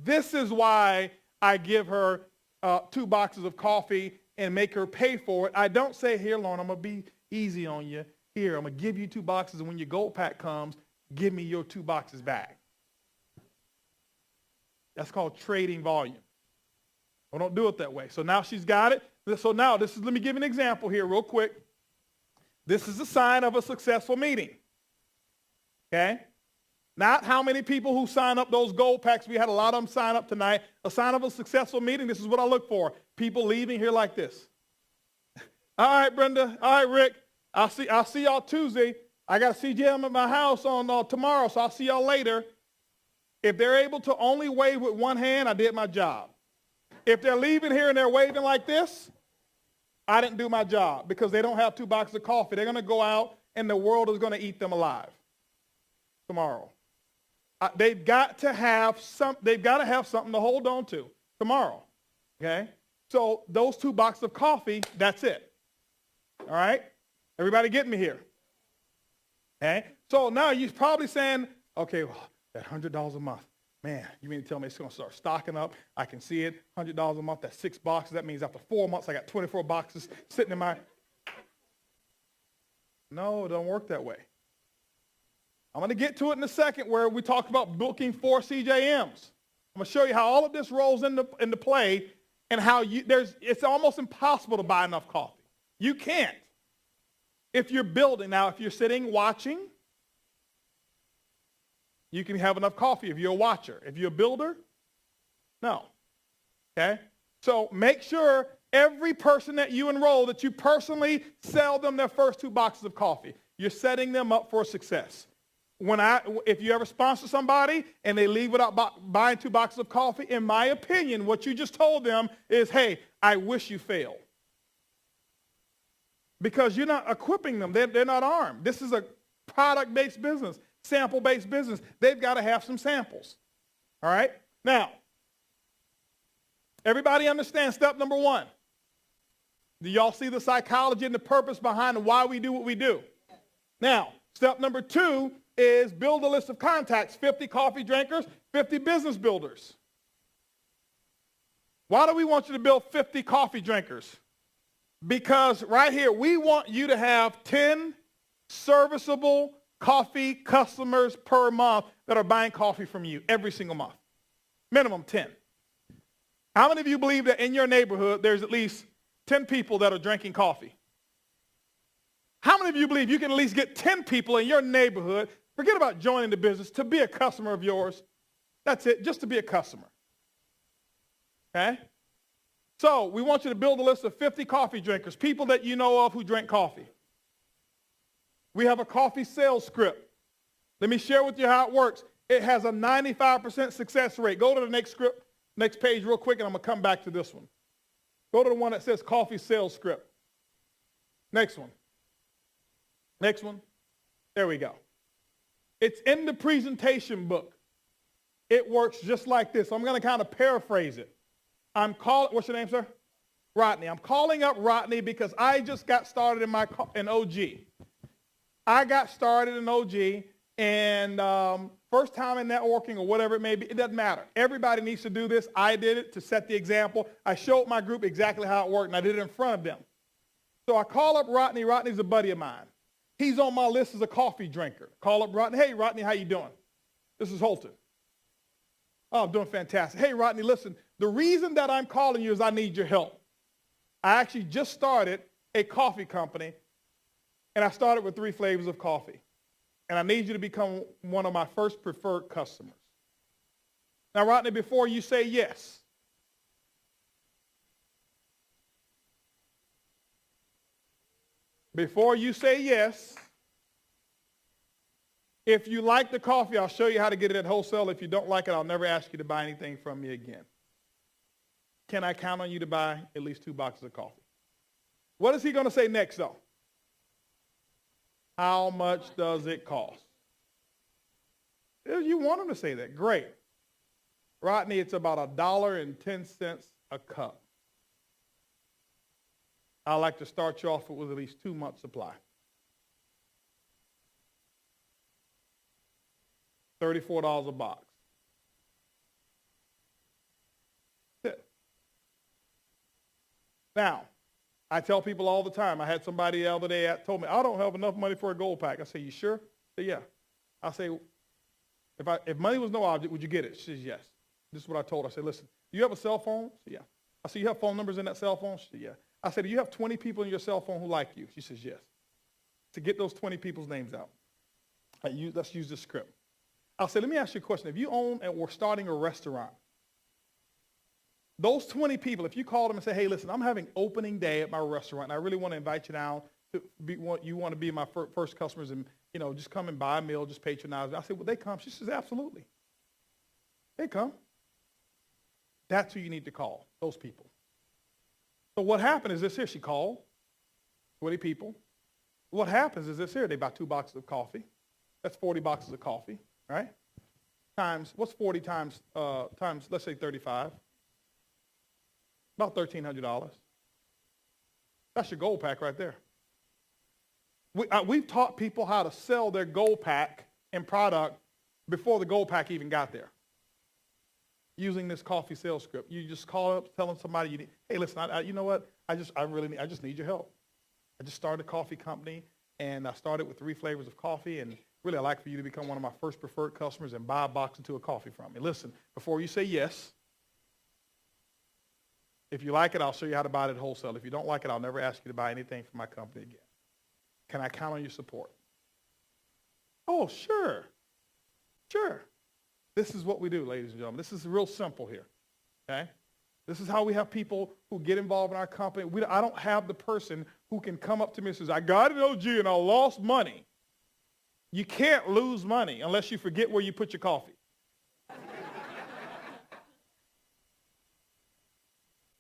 This is why I give her 2 boxes of coffee and make her pay for it. I don't say, here, Lorna, I'm going to be easy on you. Here, I'm going to give you 2 boxes, and when your gold pack comes, give me your 2 boxes back. That's called trading volume. I don't do it that way. So now she's got it. So now let me give you an example here real quick. This is a sign of a successful meeting. Okay? Not how many people who sign up those gold packs. We had a lot of them sign up tonight. A sign of a successful meeting, this is what I look for. People leaving here like this. All right, Brenda. All right, Rick. I'll see y'all Tuesday. I got to see Jim at my house on tomorrow, so I'll see y'all later. If they're able to only wave with one hand, I did my job. If they're leaving here and they're waving like this, I didn't do my job, because they don't have 2 boxes of coffee. They're going to go out, and the world is going to eat them alive tomorrow. They've got to have something to hold on to tomorrow. Okay? So those 2 boxes of coffee, that's it. All right? Everybody get me here? Okay? So now you're probably saying, okay, well, that $100 a month. Man, you mean to tell me it's going to start stocking up? I can see it. $100 a month, that's 6 boxes. That means after 4 months, I got 24 boxes sitting in my... No, it don't work that way. I'm going to get to it in a second, where we talk about booking 4 CJMs. I'm going to show you how all of this rolls into play, and how it's almost impossible to buy enough coffee. You can't. If you're building, now if you're sitting watching, you can have enough coffee if you're a watcher. If you're a builder, no. Okay? So make sure every person that you enroll, that you personally sell them their first 2 boxes of coffee. You're setting them up for success. If you ever sponsor somebody and they leave without buying 2 boxes of coffee, in my opinion, what you just told them is, hey, I wish you failed. Because you're not equipping them. They're not armed. This is a product-based business, sample-based business. They've got to have some samples. All right? Now, everybody understand step number 1. Do y'all see the psychology and the purpose behind why we do what we do? Now, step number 2 is build a list of contacts, 50 coffee drinkers, 50 business builders. Why do we want you to build 50 coffee drinkers? Because right here, we want you to have 10 serviceable coffee customers per month that are buying coffee from you every single month. Minimum 10. How many of you believe that in your neighborhood there's at least 10 people that are drinking coffee? How many of you believe you can at least get 10 people in your neighborhood, forget about joining the business, to be a customer of yours? That's it, just to be a customer. Okay? So we want you to build a list of 50 coffee drinkers, people that you know of who drink coffee. We have a coffee sales script. Let me share with you how it works. It has a 95% success rate. Go to the next page real quick, and I'm going to come back to this one. Go to the one that says coffee sales script. Next one. Next one. There we go. It's in the presentation book. It works just like this. So I'm going to kind of paraphrase it. What's your name, sir? Rodney. I'm calling up Rodney because I just got started in OG. I got started in OG, and first time in networking or whatever it may be, it doesn't matter. Everybody needs to do this. I did it to set the example. I showed my group exactly how it worked, and I did it in front of them. So I call up Rodney. Rodney's a buddy of mine. He's on my list as a coffee drinker. Call up Rodney. Hey, Rodney, how you doing? This is Holton. Oh, I'm doing fantastic. Hey, Rodney, listen, the reason that I'm calling you is I need your help. I actually just started a coffee company, and I started with 3 flavors of coffee. And I need you to become one of my first preferred customers. Now, Rodney, before you say yes, if you like the coffee, I'll show you how to get it at wholesale. If you don't like it, I'll never ask you to buy anything from me again. Can I count on you to buy at least 2 boxes of coffee? What is he going to say next, though? How much does it cost? You want him to say that. Great. Rodney, it's about $1.10 a cup. I'd like to start you off with at least 2 months' supply. $34 a box. That's it. Now, I tell people all the time, I had somebody the other day that told me, I don't have enough money for a gold pack. I say, you sure? I say, yeah. I say, if money was no object, would you get it? She says, yes. This is what I told her. I said, listen, do you have a cell phone? She said, yeah. I said, you have phone numbers in that cell phone? She said, yeah. I said, do you have 20 people in your cell phone who like you? She says, yes. To get those 20 people's names out, let's use this script. I said, let me ask you a question. If you own or starting a restaurant, those 20 people, if you call them and say, hey, listen, I'm having opening day at my restaurant, and I really want to invite you down. You want to be my first customers and, just come and buy a meal, just patronize me. I said, well, they come. She says, absolutely. They come. That's who you need to call, those people. So what happened is this here. She called 20 people. What happens is this here. They buy 2 boxes of coffee. That's 40 boxes of coffee, right? What's 40 times, let's say 35? About $1,300. That's your gold pack right there. We've taught people how to sell their gold pack and product before the gold pack even got there. Using this coffee sales script. You just call up telling somebody, hey, listen, you know what? I just need your help. I just started a coffee company, and I started with 3 flavors of coffee, and really I'd like for you to become one of my first preferred customers and buy a box or 2 of coffee from me. Listen, before you say yes, if you like it, I'll show you how to buy it at wholesale. If you don't like it, I'll never ask you to buy anything from my company again. Can I count on your support? Oh, sure. Sure. This is what we do, ladies and gentlemen. This is real simple here, okay? This is how we have people who get involved in our company. I don't have the person who can come up to me and says, I got an OG and I lost money. You can't lose money unless you forget where you put your coffee.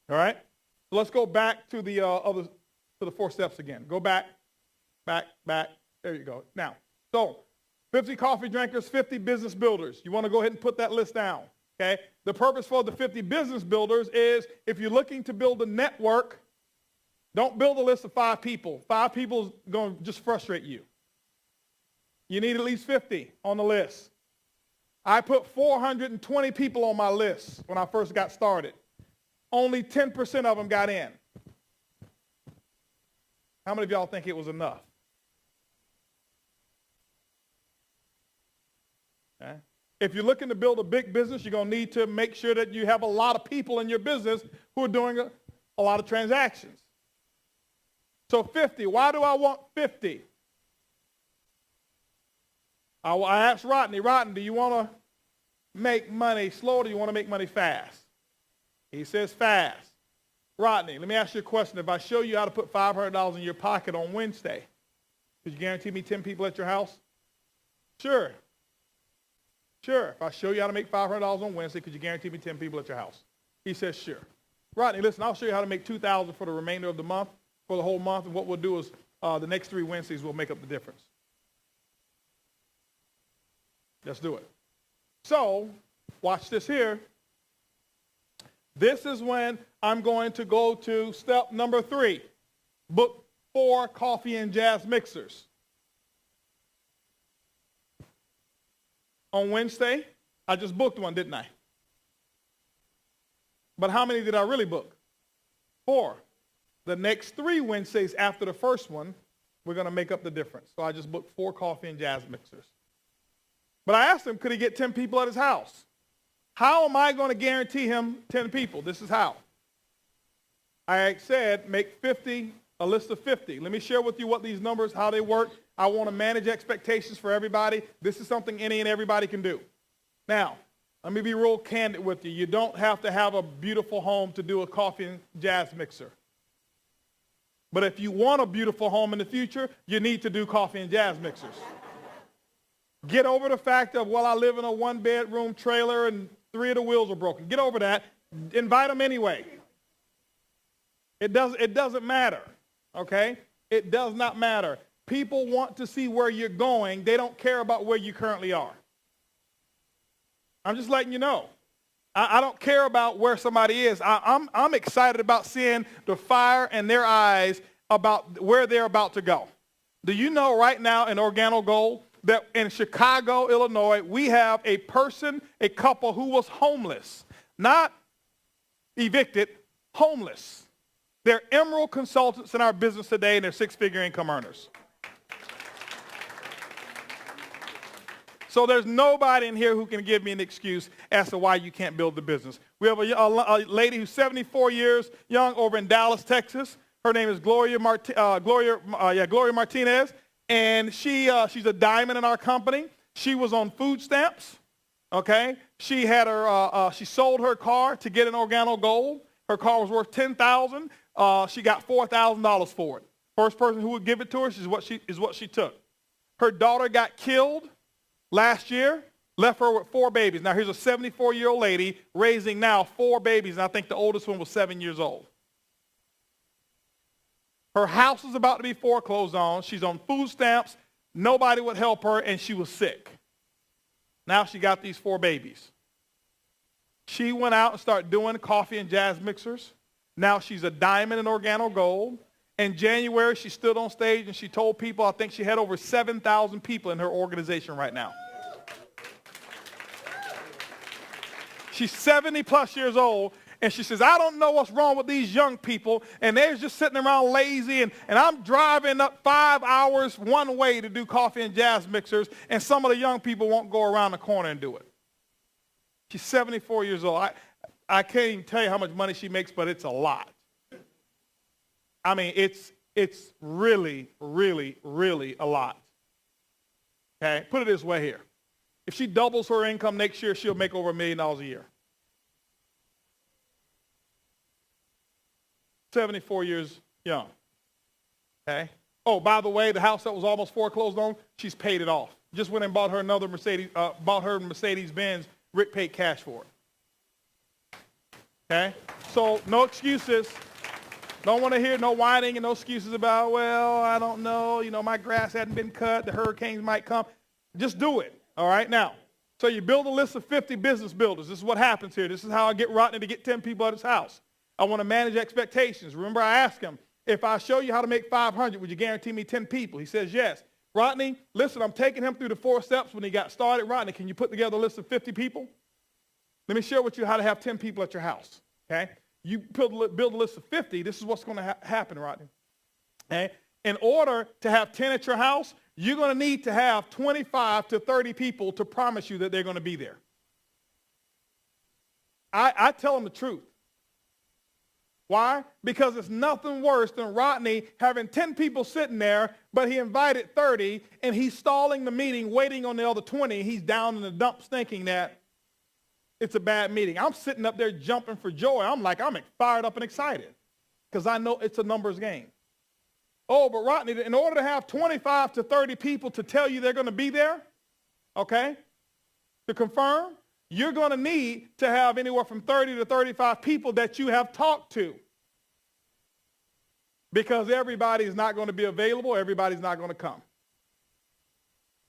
All right? So let's go back to the 4 steps again. Go back. There you go. Now, so 50 coffee drinkers, 50 business builders. You want to go ahead and put that list down, okay? The purpose for the 50 business builders is if you're looking to build a network, don't build a list of 5 people. 5 people is going to just frustrate you. You need at least 50 on the list. I put 420 people on my list when I first got started. Only 10% of them got in. How many of y'all think it was enough? Okay. If you're looking to build a big business, you're going to need to make sure that you have a lot of people in your business who are doing a lot of transactions. So 50. Why do I want 50? I asked Rodney, do you want to make money slow or do you want to make money fast? He says fast. Rodney, let me ask you a question. If I show you how to put $500 in your pocket on Wednesday, could you guarantee me 10 people at your house? Sure. If I show you how to make $500 on Wednesday, could you guarantee me 10 people at your house? He says, sure. Rodney, listen, I'll show you how to make $2,000 for the remainder of the month, for the whole month, and what we'll do is the next 3 Wednesdays we'll make up the difference. Let's do it. So watch this here. This is when I'm going to go to step number 3. Book 4 coffee and jazz mixers. On Wednesday, I just booked one, didn't I? But how many did I really book? 4. The next 3 Wednesdays after the first one, we're going to make up the difference. So I just booked 4 coffee and jazz mixers. But I asked him, could he get 10 people at his house? How am I going to guarantee him 10 people? This is how. I said, make 50, a list of 50. Let me share with you what these numbers, how they work. I want to manage expectations for everybody. This is something any and everybody can do. Now, let me be real candid with you. You don't have to have a beautiful home to do a coffee and jazz mixer. But if you want a beautiful home in the future, you need to do coffee and jazz mixers. Get over the fact of, well, I live in a 1-bedroom trailer and 3 of the wheels are broken. Get over that. Invite them anyway. It doesn't matter, okay? It does not matter. People want to see where you're going. They don't care about where you currently are. I'm just letting you know. I don't care about where somebody is. I'm excited about seeing the fire in their eyes about where they're about to go. Do you know right now in Organo Gold that in Chicago, Illinois, we have a couple who was homeless, not evicted, homeless. They're emerald consultants in our business today, and they're 6-figure income earners. So there's nobody in here who can give me an excuse as to why you can't build the business. We have a lady who's 74 years young over in Dallas, Texas. Her name is Gloria Martinez, and she's a diamond in our company. She was on food stamps. Okay, she had she sold her car to get an Organo Gold. Her car was worth $10,000. She got $4,000 for it. First person who would give it to her is what she took. Her daughter got killed last year, left her with 4 babies. Now here's a 74-year-old lady raising now 4 babies, and I think the oldest one was 7 years old. Her house is about to be foreclosed on. She's on food stamps. Nobody would help her, and she was sick. Now she got these 4 babies. She went out and started doing coffee and jazz mixers. Now she's a diamond in Organo Gold. In January, she stood on stage and she told people, I think she had over 7,000 people in her organization right now. She's 70-plus years old, and she says, I don't know what's wrong with these young people, and they're just sitting around lazy, and I'm driving up 5 hours one way to do coffee and jazz mixers, and some of the young people won't go around the corner and do it. She's 74 years old. I can't even tell you how much money she makes, but it's a lot. I mean, it's really, really, really a lot. Okay? Put it this way here. If she doubles her income next year, she'll make over $1 million a year. 74 years young. Okay? Oh, by the way, the house that was almost foreclosed on, she's paid it off. Just went and bought her another Mercedes-Benz. Rick paid cash for it. Okay? So no excuses. Don't want to hear no whining and no excuses about, well, I don't know, my grass hadn't been cut, the hurricanes might come. Just do it, all right? Now, so you build a list of 50 business builders. This is what happens here. This is how I get Rodney to get 10 people at his house. I want to manage expectations. Remember, I asked him, if I show you how to make 500, would you guarantee me 10 people? He says, yes. Rodney, listen, I'm taking him through the 4 steps when he got started. Rodney, can you put together a list of 50 people? Let me share with you how to have 10 people at your house, okay? You build a list of 50, this is what's going to happen, Rodney. Okay? In order to have 10 at your house, you're going to need to have 25 to 30 people to promise you that they're going to be there. I tell them the truth. Why? Because it's nothing worse than Rodney having 10 people sitting there, but he invited 30, and he's stalling the meeting, waiting on the other 20. He's down in the dumps thinking that it's a bad meeting. I'm sitting up there jumping for joy. I'm fired up and excited because I know it's a numbers game. Oh, but Rodney, in order to have 25 to 30 people to tell you they're going to be there, okay, to confirm, you're going to need to have anywhere from 30 to 35 people that you have talked to because everybody is not going to be available. Everybody's not going to come.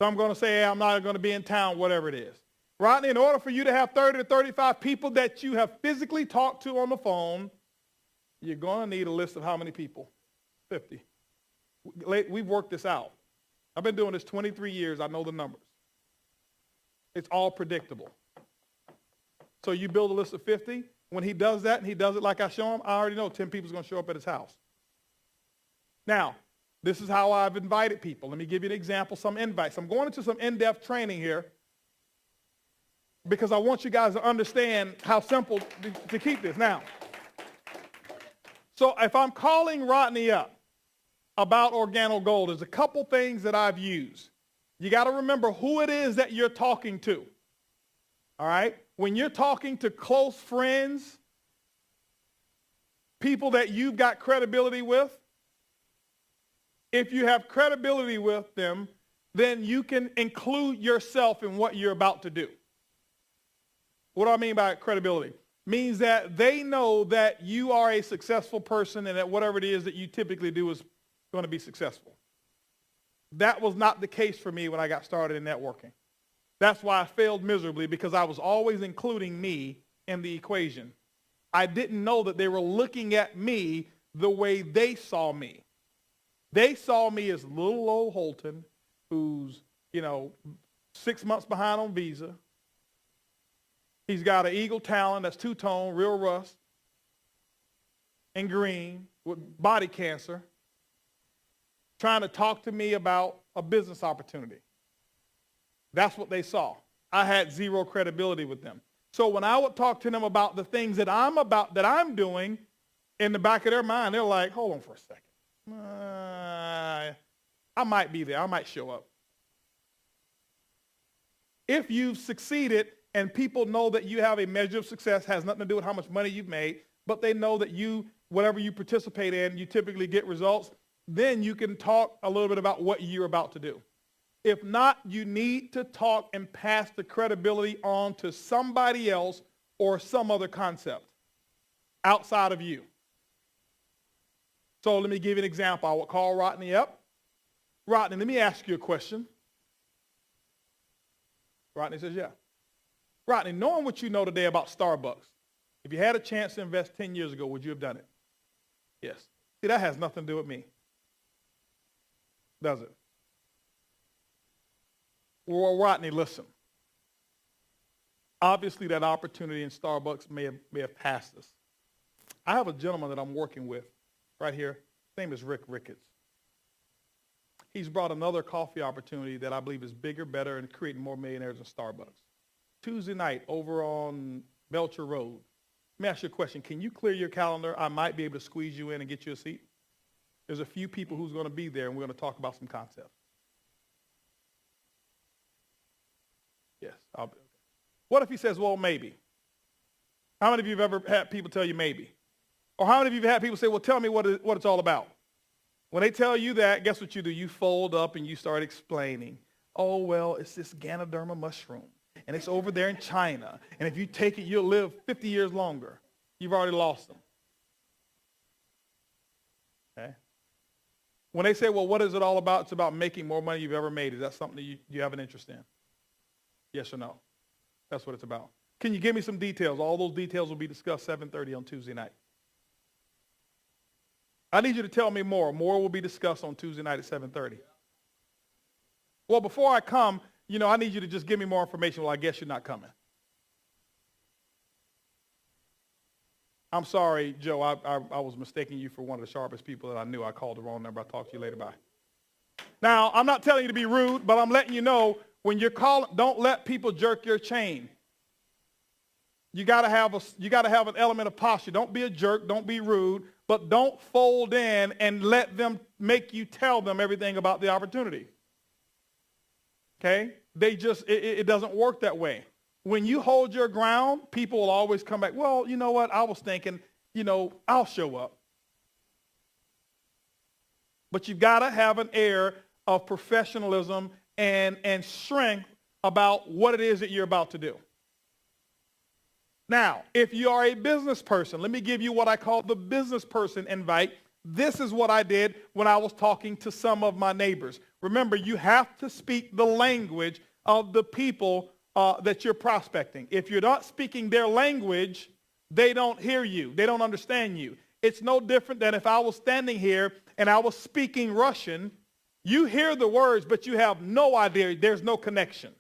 So I'm going to say, hey, I'm not going to be in town, whatever it is. Rodney, in order for you to have 30 to 35 people that you have physically talked to on the phone, you're going to need a list of how many people? 50. We've worked this out. I've been doing this 23 years. I know the numbers. It's all predictable. So you build a list of 50. When he does that and he does it like I show him, I already know 10 people is going to show up at his house. Now, this is how I've invited people. Let me give you an example, some invites. I'm going into some in-depth training here because I want you guys to understand how simple to keep this. Now, so if I'm calling Rodney up about Organo Gold, there's a couple things that I've used. You got to remember who it is that you're talking to. All right? When you're talking to close friends, people that you've got credibility with, if you have credibility with them, then you can include yourself in what you're about to do. What do I mean by credibility? Means that they know that you are a successful person and that whatever it is that you typically do is going to be successful. That was not the case for me when I got started in networking. That's why I failed miserably, because I was always including me in the equation. I didn't know that they were looking at me the way they saw me. They saw me as little old Holton, who's, 6 months behind on visa. He's got an eagle talon that's two-tone, real rust, and green, with body cancer, trying to talk to me about a business opportunity. That's what they saw. I had zero credibility with them. So when I would talk to them about the things that I'm doing, in the back of their mind, they're like, hold on for a second. I might be there. I might show up. If you've succeeded and people know that you have a measure of success, has nothing to do with how much money you've made, but they know that whatever you participate in, you typically get results, then you can talk a little bit about what you're about to do. If not, you need to talk and pass the credibility on to somebody else or some other concept outside of you. So let me give you an example. I would call Rodney up. Rodney, let me ask you a question. Rodney says, yeah. Rodney, knowing what you know today about Starbucks, if you had a chance to invest 10 years ago, would you have done it? Yes. See, that has nothing to do with me. Does it? Well, Rodney, listen. Obviously, that opportunity in Starbucks may have passed us. I have a gentleman that I'm working with right here. His name is Rick Ricketts. He's brought another coffee opportunity that I believe is bigger, better, and creating more millionaires than Starbucks. Tuesday night over on Belcher Road. Let me ask you a question. Can you clear your calendar? I might be able to squeeze you in and get you a seat. There's a few people who's going to be there, and we're going to talk about some concepts. Yes, I'll be okay. What if he says, well, maybe? How many of you have ever had people tell you maybe? Or how many of you have had people say, well, tell me what it's all about? When they tell you that, guess what you do? You fold up and you start explaining. Oh, well, it's this Ganoderma mushroom, and it's over there in China, and if you take it, you'll live 50 years longer. You've already lost them. Okay? When they say, well, what is it all about? It's about making more money you've ever made. Is that something that you have an interest in? Yes or no? That's what it's about. Can you give me some details? All those details will be discussed 7:30 on Tuesday night. I need you to tell me more. More will be discussed on Tuesday night at 7:30. Well, before I come, I need you to just give me more information. Well, I guess you're not coming. I'm sorry, Joe. I was mistaking you for one of the sharpest people that I knew. I called the wrong number. I'll talk to you later. Bye. Now, I'm not telling you to be rude, but I'm letting you know when you're calling, don't let people jerk your chain. You got to have an element of posture. Don't be a jerk. Don't be rude. But don't fold in and let them make you tell them everything about the opportunity. Okay? It doesn't work that way. When you hold your ground, people will always come back, well, you know what? I was thinking, I'll show up. But you've got to have an air of professionalism and strength about what it is that you're about to do. Now, if you are a business person, let me give you what I call the business person invite. This is what I did when I was talking to some of my neighbors. Remember, you have to speak the language of the people that you're prospecting. If you're not speaking their language, they don't hear you. They don't understand you. It's no different than if I was standing here and I was speaking Russian. You hear the words, but you have no idea. There's no connection.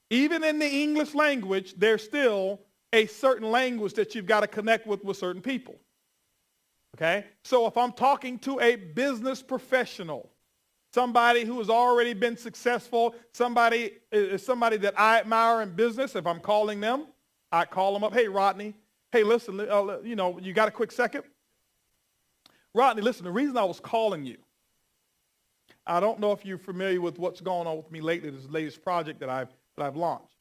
Even in the English language, there's still a certain language that you've got to connect with certain people. Okay? So if I'm talking to a business professional, somebody who has already been successful, somebody that I admire in business, if I'm calling them, I call them up. Hey, Rodney. Hey, listen, you got a quick second? Rodney, listen, the reason I was calling you, I don't know if you're familiar with what's going on with me lately, this latest project that I've launched.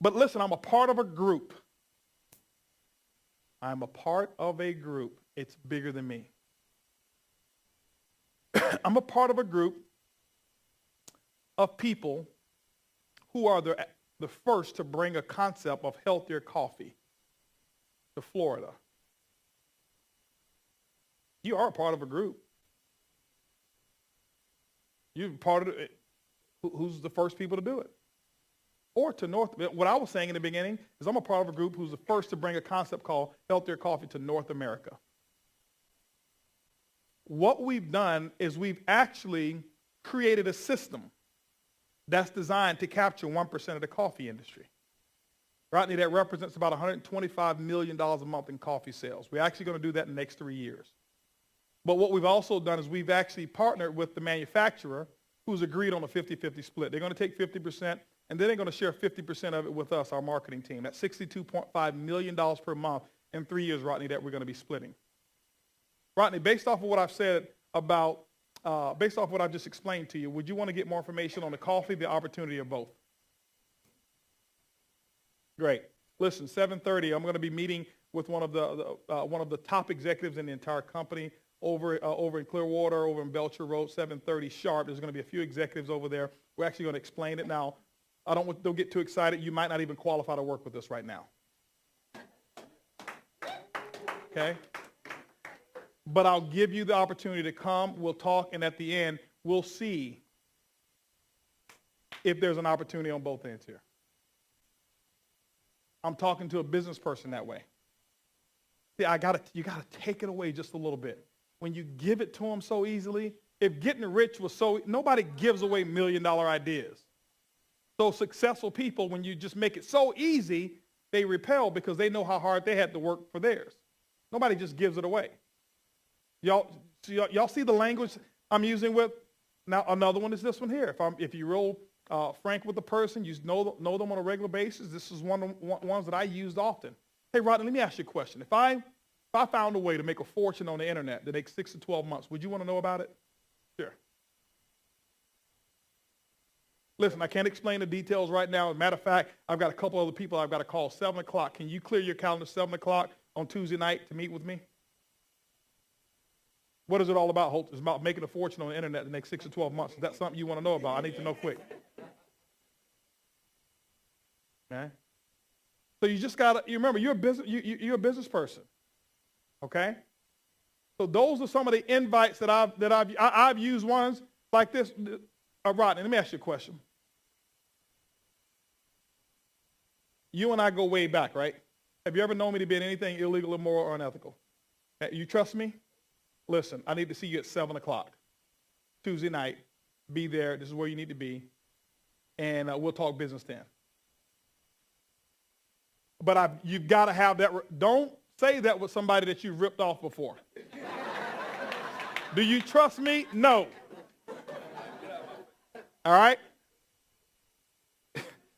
But listen, I'm a part of a group. I'm a part of a group. It's bigger than me. I'm a part of a group of people who are the first to bring a concept of healthier coffee to Florida. You are a part of a group. You're part of it. Who's the first people to do it? Or to North, what I was saying in the beginning is I'm a part of a group who's the first to bring a concept called healthier coffee to North America. What we've done is we've actually created a system that's designed to capture 1% of the coffee industry. Rodney, that represents about $125 million a month in coffee sales. We're actually going to do that in the next 3 years. But what we've also done is we've actually partnered with the manufacturer who's agreed on a 50-50 split. They're going to take 50%, and then they're going to share 50% of it with us, our marketing team. That's $62.5 million per month in 3 years, Rodney, that we're going to be splitting. Rodney, based off of what I've said about, based off what I've just explained to you, would you want to get more information on the coffee, the opportunity, or both? Great. Listen, 7:30, I'm going to be meeting with one of the top executives in the entire company over in Clearwater, over in Belcher Road, 7:30 sharp. There's going to be a few executives over there. We're actually going to explain it now. Don't get too excited. You might not even qualify to work with us right now. Okay? But I'll give you the opportunity to come. We'll talk, and at the end, we'll see if there's an opportunity on both ends here. I'm talking to a business person that way. See, you gotta take it away just a little bit. When you give it to them so easily, if getting rich was nobody gives away $1 million ideas. So successful people, when you just make it so easy, they repel because they know how hard they had to work for theirs. Nobody just gives it away. Y'all see the language I'm using with? Now, another one is this one here. If you roll frank with the person, you know them on a regular basis, this is one of the ones that I used often. Hey, Rodney, let me ask you a question. If I found a way to make a fortune on the internet that takes 6 to 12 months, would you want to know about it? Sure. Listen, I can't explain the details right now. As a matter of fact, I've got a couple other people I've got to call 7 o'clock. Can you clear your calendar 7 o'clock on Tuesday night to meet with me? What is it all about, Holton? It's about making a fortune on the internet the next 6 to 12 months. Is that something you want to know about? I need to know quick. Okay? So you just got to, you remember, you're a business person. Okay? So those are some of the invites that I've used ones like this. Rodney, let me ask you a question. You and I go way back, right? Have you ever known me to be in anything illegal, immoral, or unethical? You trust me? Listen, I need to see you at 7 o'clock Tuesday night. Be there. This is where you need to be. And we'll talk business then. But you've got to have that. Don't say that with somebody that you've ripped off before. Do you trust me? No. All right?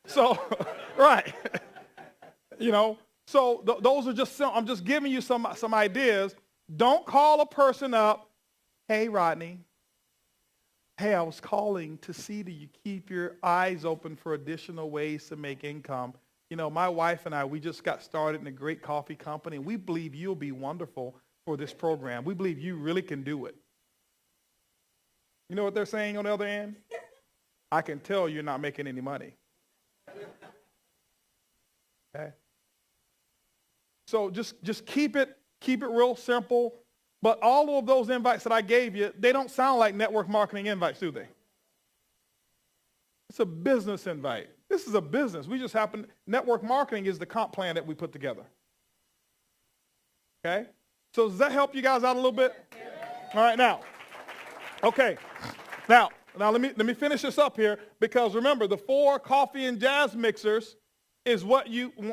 So, right. So those are just I'm just giving you some ideas. Don't call a person up, hey, Rodney, hey, I was calling to see that you keep your eyes open for additional ways to make income. My wife and I, we just got started in a great coffee company, and we believe you'll be wonderful for this program. We believe you really can do it. You know what they're saying on the other end? I can tell you're not making any money. Okay? So just keep it real simple. But all of those invites that I gave you, they don't sound like network marketing invites, do they? It's a business invite. This is a business. We just happen, network marketing is the comp plan that we put together. Okay? So does that help you guys out a little bit? All right, now. Okay. Now let me finish this up here, because remember, the 4 coffee and jazz mixers is what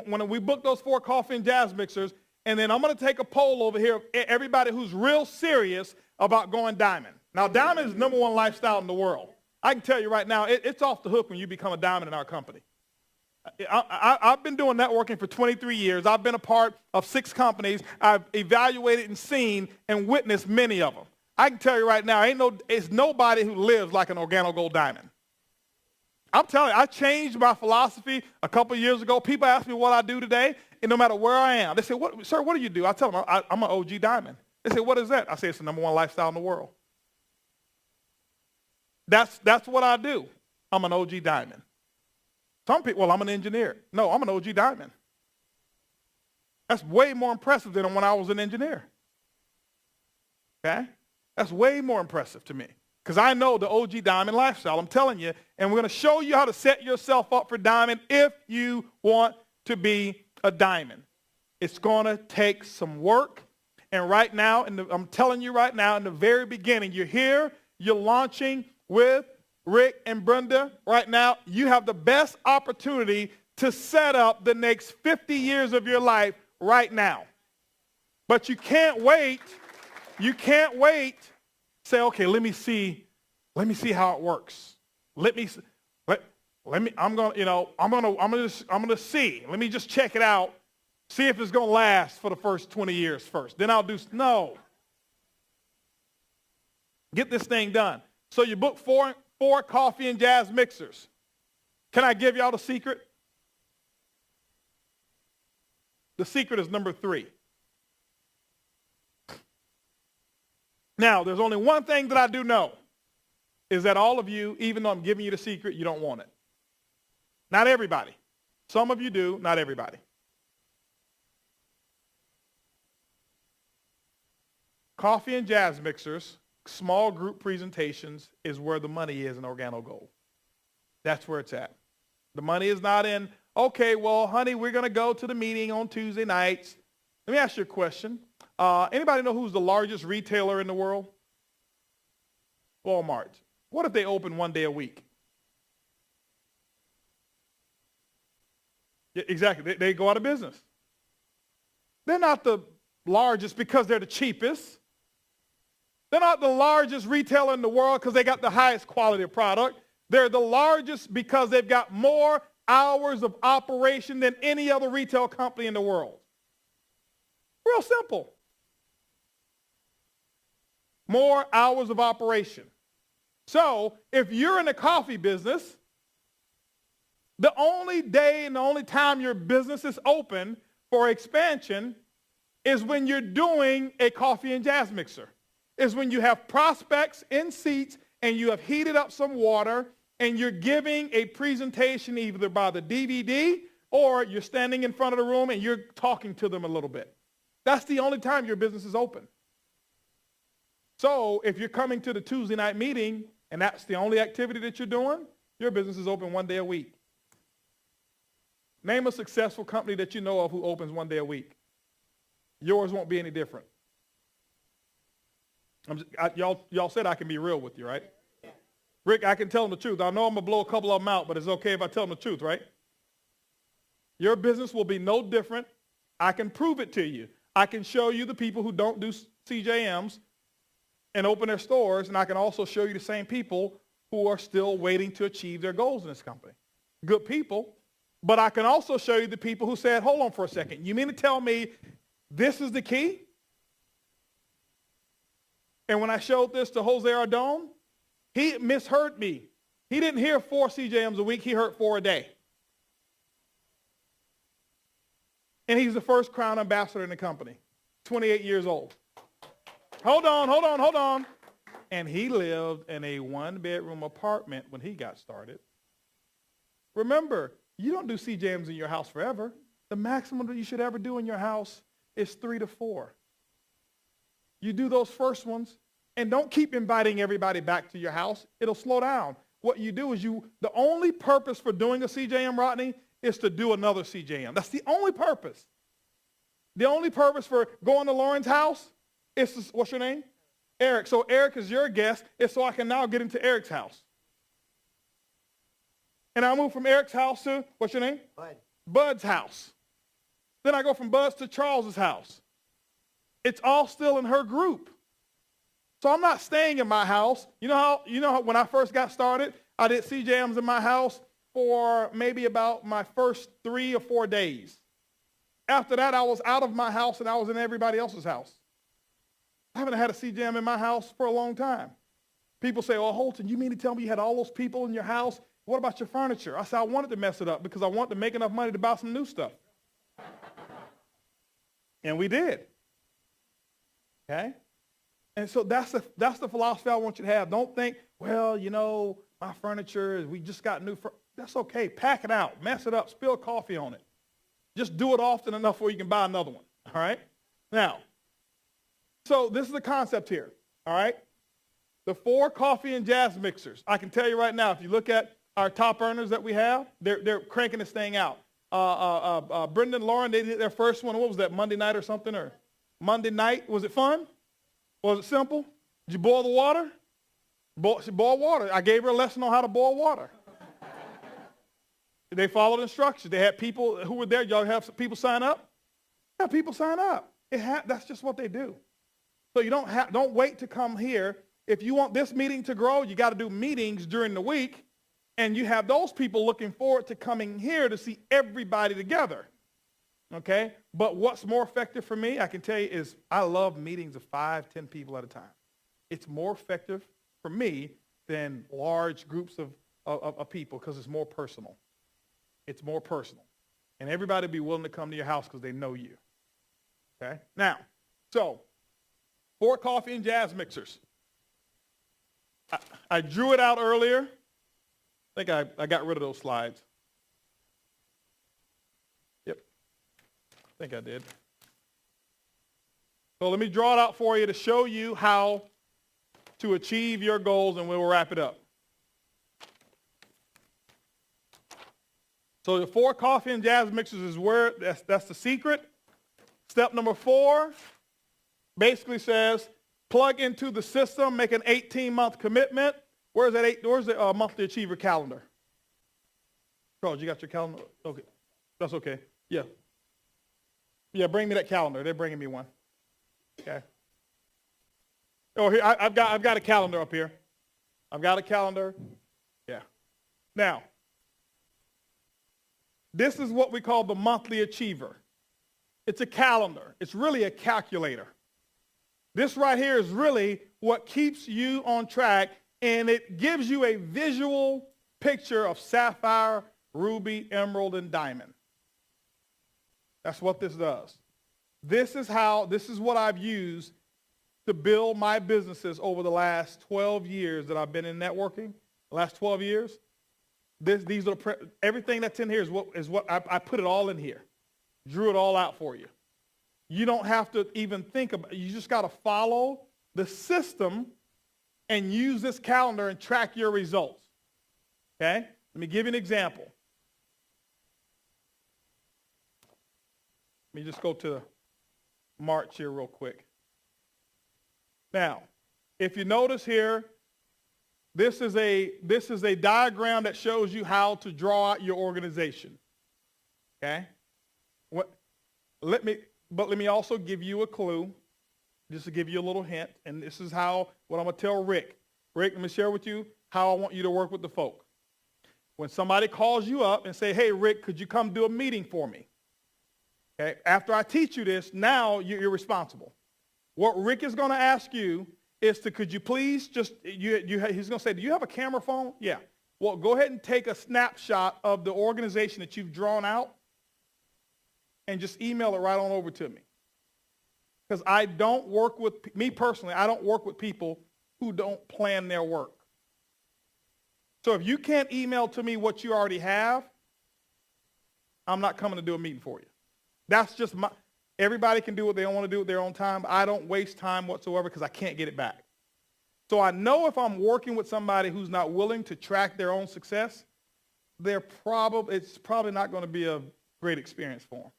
when we book those 4 coffee and jazz mixers, and then I'm going to take a poll over here of everybody who's real serious about going diamond. Now, diamond is the #1 lifestyle in the world. I can tell you right now, it's off the hook when you become a diamond in our company. I've been doing networking for 23 years. I've been a part of 6 companies. I've evaluated and seen and witnessed many of them. I can tell you right now, it's nobody who lives like an Organo Gold Diamond. I'm telling you, I changed my philosophy a couple of years ago. People ask me what I do today, and no matter where I am, they say, "Sir, what do you do?" I tell them, I'm an OG Diamond. They say, "What is that?" I say, "It's the #1 lifestyle in the world." That's what I do. I'm an OG Diamond. Some people, well, I'm an engineer. No, I'm an OG Diamond. That's way more impressive than when I was an engineer. Okay? That's way more impressive to me, because I know the OG Diamond lifestyle. I'm telling you, and we're going to show you how to set yourself up for diamond if you want to be a diamond. It's going to take some work. And right now, I'm telling you right now, in the very beginning, you're here, you're launching with Rick and Brenda. Right now, you have the best opportunity to set up the next 50 years of your life right now. But you can't wait. You can't wait. Say, okay, let me see how it works. I'm gonna see. Let me just check it out. See if it's gonna last for the first 20 years first. Then I'll do, no. Get this thing done. So you book 4 coffee and jazz mixers. Can I give y'all the secret? The secret is number 3. Now, there's only one thing that I do know, is that all of you, even though I'm giving you the secret, you don't want it. Not everybody. Some of you do, not everybody. Coffee and jazz mixers, small group presentations, is where the money is in Organo Gold. That's where it's at. The money is not in, okay, well, honey, we're going to go to the meeting on Tuesday nights. Let me ask you a question. Anybody know who's the largest retailer in the world? Walmart. What if they open 1 day a week? Yeah, exactly. They go out of business. They're not the largest because they're the cheapest. They're not the largest retailer in the world because they got the highest quality of product. They're the largest because they've got more hours of operation than any other retail company in the world. Real simple. More hours of operation. So if you're in the coffee business, the only day and the only time your business is open for expansion is when you're doing a coffee and jazz mixer. Is when you have prospects in seats and you have heated up some water and you're giving a presentation either by the DVD or you're standing in front of the room and you're talking to them a little bit. That's the only time your business is open. So if you're coming to the Tuesday night meeting and that's the only activity that you're doing, your business is open 1 day a week. Name a successful company that you know of who opens 1 day a week. Yours won't be any different. Y'all said I can be real with you, right? Rick, I can tell them the truth. I know I'm going to blow a couple of them out, but it's okay if I tell them the truth, right? Your business will be no different. I can prove it to you. I can show you the people who don't do CJMs and open their stores, and I can also show you the same people who are still waiting to achieve their goals in this company. Good people, but I can also show you the people who said, hold on for a second. You mean to tell me this is the key? And when I showed this to Jose Ardon, he misheard me. He didn't hear 4 CJMs a week. He heard 4 a day. And he's the first Crown Ambassador in the company, 28 years old. Hold on. And he lived in a 1-bedroom apartment when he got started. Remember, you don't do CJMs in your house forever. The maximum that you should ever do in your house is 3 to 4. You do those first ones, and don't keep inviting everybody back to your house. It'll slow down. what you do is the only purpose for doing a CJM, Rodney, is to do another CJM. That's the only purpose. The only purpose for going to Lauren's house is, what's your name? Eric. So Eric is your guest, is so I can now get into Eric's house. And I move from Eric's house to, what's your name? Bud. Bud's house. Then I go from Bud's to Charles's house. It's all still in her group. So I'm not staying in my house. You know how when I first got started, I did CJMs in my house for maybe about my first 3 or 4 days. After that, I was out of my house and I was in everybody else's house. I haven't had a CJM in my house for a long time. People say, oh, Holton, you mean to tell me you had all those people in your house? What about your furniture? I said, I wanted to mess it up because I wanted to make enough money to buy some new stuff. And we did. Okay? And so that's the philosophy I want you to have. Don't think, well, my furniture, we just got new furniture. That's okay. Pack it out. Mess it up. Spill coffee on it. Just do it often enough where you can buy another one. All right? Now, so this is the concept here. All right? The 4 coffee and jazz mixers. I can tell you right now, if you look at our top earners that we have, they're cranking this thing out. Brenda and Lauren, they did their first one. What was that, Monday night or something? Or Monday night? Was it fun? Was it simple? Did you boil the water? She boiled water. I gave her a lesson on how to boil water. They followed instructions. They had people who were there. Y'all have people sign up? Yeah, people sign up. That's just what they do. So you don't wait to come here. If you want this meeting to grow, you got to do meetings during the week, and you have those people looking forward to coming here to see everybody together. Okay? But what's more effective for me, I can tell you, is I love meetings of 5, 10 people at a time. It's more effective for me than large groups of people because it's more personal. It's more personal. And everybody will be willing to come to your house because they know you. Okay? Now, so 4 coffee and jazz mixers. I drew it out earlier. I think I got rid of those slides. Yep. I think I did. So let me draw it out for you to show you how to achieve your goals, and we'll wrap it up. So the 4 coffee and jazz mixers is where, that's the secret. Step number 4 basically says, plug into the system, make an 18-month commitment. Where's the monthly achiever calendar? Charles, you got your calendar? Okay. That's okay. Yeah. Yeah, bring me that calendar. They're bringing me one. Okay. Oh, here, I've got a calendar up here. I've got a calendar. Yeah. Now, this is what we call the monthly achiever. It's a calendar. It's really a calculator. This right here is really what keeps you on track, and it gives you a visual picture of sapphire, ruby, emerald, and diamond. That's what this does. This is what I've used to build my businesses over the last 12 years that I've been in networking. The last 12 years. These are everything that's in here is what I put it all in here. Drew it all out for you. You don't have to even think about it. You just got to follow the system and use this calendar and track your results. Okay? Let me give you an example. Let me just go to March here real quick. Now, if you notice here, this is a diagram that shows you how to draw out your organization. Okay? Let me also give you a clue, just to give you a little hint, and this is what I'm going to tell Rick. Rick, let me share with you how I want you to work with the folk. When somebody calls you up and say, hey, Rick, could you come do a meeting for me? Okay? After I teach you this, now you're responsible. What Rick is going to ask you is could you please he's going to say, do you have a camera phone? Yeah. Well, go ahead and take a snapshot of the organization that you've drawn out and just email it right on over to me. Because I don't work with people who don't plan their work. So if you can't email to me what you already have, I'm not coming to do a meeting for you. That's just everybody can do what they want to do at their own time. I don't waste time whatsoever because I can't get it back. So I know if I'm working with somebody who's not willing to track their own success, it's probably not going to be a great experience for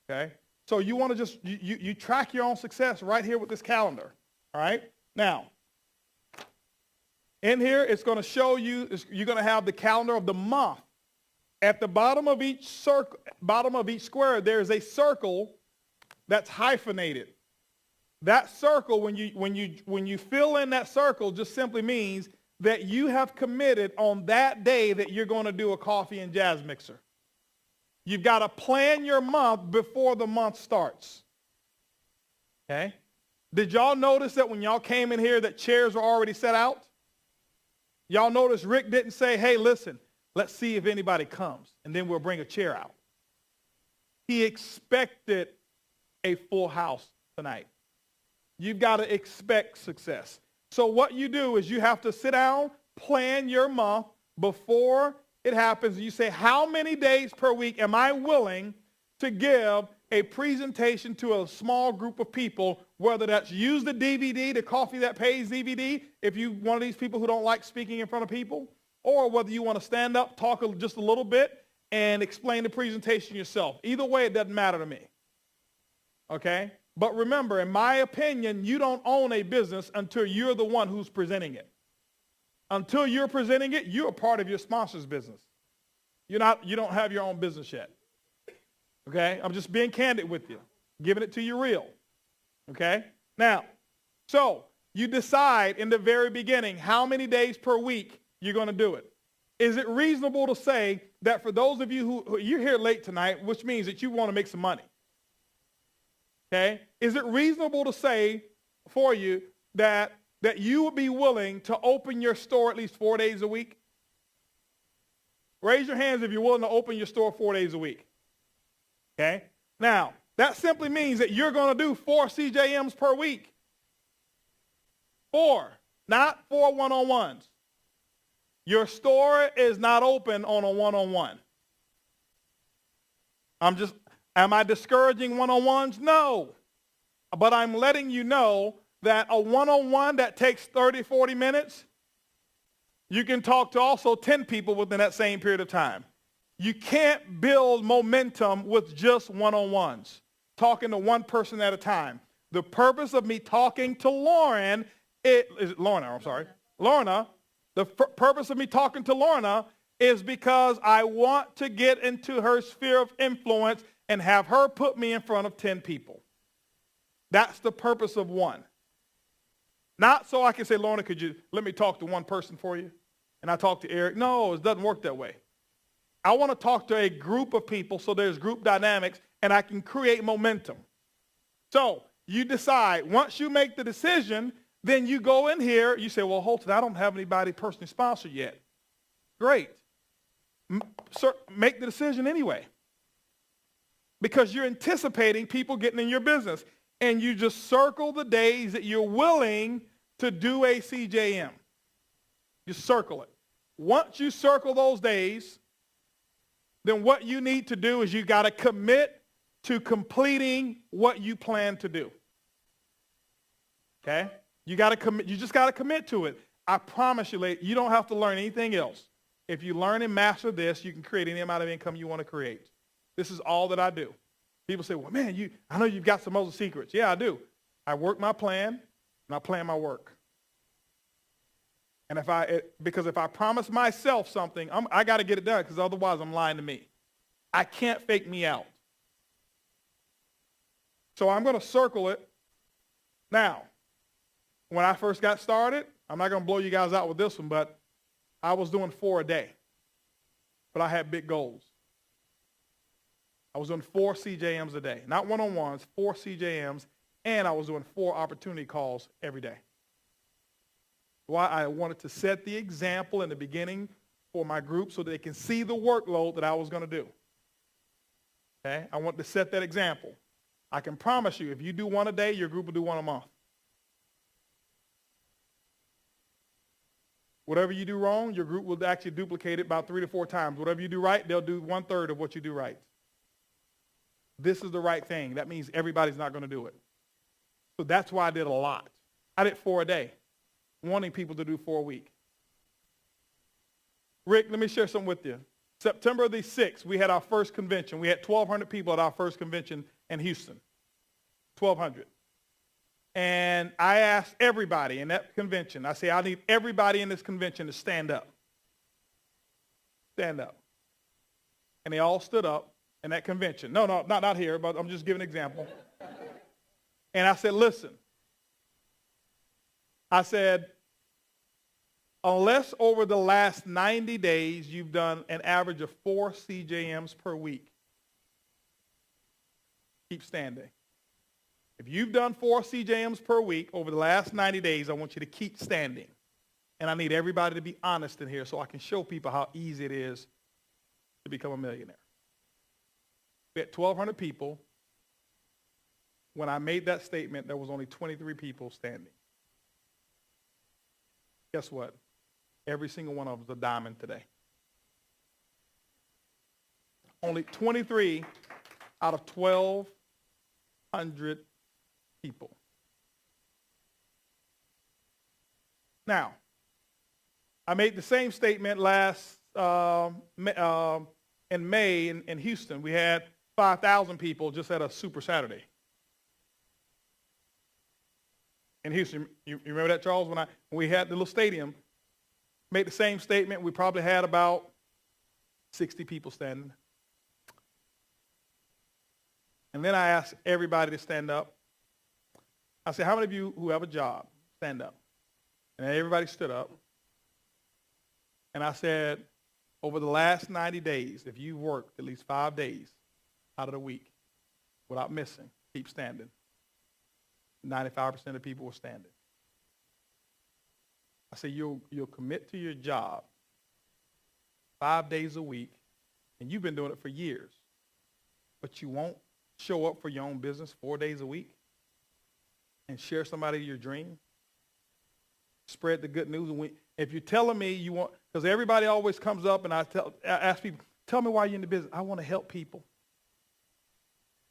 them. Okay? So you want to just, you track your own success right here with this calendar. All right? Now, in here, it's going to show you, you're going to have the calendar of the month. At the bottom of each circle, bottom of each square, there's a circle that's hyphenated. That circle, when you fill in that circle, just simply means that you have committed on that day that you're going to do a coffee and jazz mixer. You've got to plan your month before the month starts. Okay? Did y'all notice that when y'all came in here that chairs were already set out? Y'all notice Rick didn't say, hey, listen, let's see if anybody comes, and then we'll bring a chair out. He expected a full house tonight. You've got to expect success. So what you do is you have to sit down, plan your month before it happens. You say, how many days per week am I willing to give a presentation to a small group of people, whether that's use the DVD, the Coffee That Pays DVD, if you're one of these people who don't like speaking in front of people, or whether you want to stand up, talk just a little bit, and explain the presentation yourself. Either way, it doesn't matter to me. Okay? But remember, in my opinion, you don't own a business until you're the one who's presenting it. Until you're presenting it, you're a part of your sponsor's business. You don't have your own business yet. Okay? I'm just being candid with you, giving it to you real. Okay? Now, so you decide in the very beginning how many days per week you're going to do it. Is it reasonable to say that for those of you who you're here late tonight, which means that you want to make some money? Okay? Is it reasonable to say for you that you would be willing to open your store at least 4 days a week? Raise your hands if you're willing to open your store 4 days a week. Okay? Now, that simply means that you're going to do 4 CJMs per week. 4, not 4 one-on-ones. Your store is not open on a one-on-one. Am I discouraging one-on-ones? No. But I'm letting you know that a one-on-one that takes 30, 40 minutes, you can talk to also 10 people within that same period of time. You can't build momentum with just one-on-ones, talking to one person at a time. The purpose of me talking to Lorna, the purpose of me talking to Lorna is because I want to get into her sphere of influence and have her put me in front of 10 people. That's the purpose of one. Not so I can say, Lorna, could you let me talk to one person for you? And I talk to Eric. No, it doesn't work that way. I want to talk to a group of people so there's group dynamics and I can create momentum. So you decide, once you make the decision, then you go in here, you say, well, Holton, I don't have anybody personally sponsored yet. Great. Make the decision anyway. Because you're anticipating people getting in your business. And you just circle the days that you're willing to do a CJM. You circle it. Once you circle those days, then what you need to do is you got to commit to completing what you plan to do. Okay? You got to commit. You just got to commit to it. I promise you, lady, you don't have to learn anything else. If you learn and master this, you can create any amount of income you want to create. This is all that I do. People say, well, man, I know you've got some other secrets. Yeah, I do. I work my plan, and I plan my work. And because if I promise myself something, I got to get it done, because otherwise I'm lying to me. I can't fake me out. So I'm going to circle it. Now, when I first got started, I'm not going to blow you guys out with this one, but I was doing 4 a day. But I had big goals. I was doing 4 CJMs a day. Not one-on-ones, 4 CJMs, and I was doing 4 opportunity calls every day. Why? I wanted to set the example in the beginning for my group so that they can see the workload that I was going to do. Okay? I want to set that example. I can promise you, if you do 1 a day, your group will do 1 a month. Whatever you do wrong, your group will actually duplicate it about 3 to 4 times. Whatever you do right, they'll do 1/3 of what you do right. This is the right thing. That means everybody's not going to do it. So that's why I did a lot. I did 4 a day. wanting people to do 4 a week. Rick, let me share something with you. September the 6th, we had our first convention. We had 1,200 people at our first convention in Houston. 1,200. And I asked everybody in that convention, I say, I need everybody in this convention to stand up. Stand up. And they all stood up in that convention. No, not here, but I'm just giving an example. And I said, listen. I said, unless over the last 90 days you've done an average of 4 CJMs per week, keep standing. If you've done 4 CJMs per week over the last 90 days, I want you to keep standing. And I need everybody to be honest in here so I can show people how easy it is to become a millionaire. We had 1,200 people. When I made that statement, there was only 23 people standing. Guess what? Every single one of them is a diamond today. Only 23 out of 1,200 people. Now, I made the same statement in May in Houston. We had 5,000 people just at a Super Saturday. In Houston, you remember that, Charles? When we had the little stadium, made the same statement. We probably had about 60 people standing. And then I asked everybody to stand up. I said, how many of you who have a job, stand up? And everybody stood up. And I said, over the last 90 days, if you worked at least 5 days out of the week without missing, keep standing. 95% of people were standing. I said, you'll commit to your job 5 days a week, and you've been doing it for years, but you won't show up for your own business 4 days a week and share somebody your dream, spread the good news. And if you're telling me you want, because everybody always comes up and I ask people, tell me why you're in the business. I want to help people.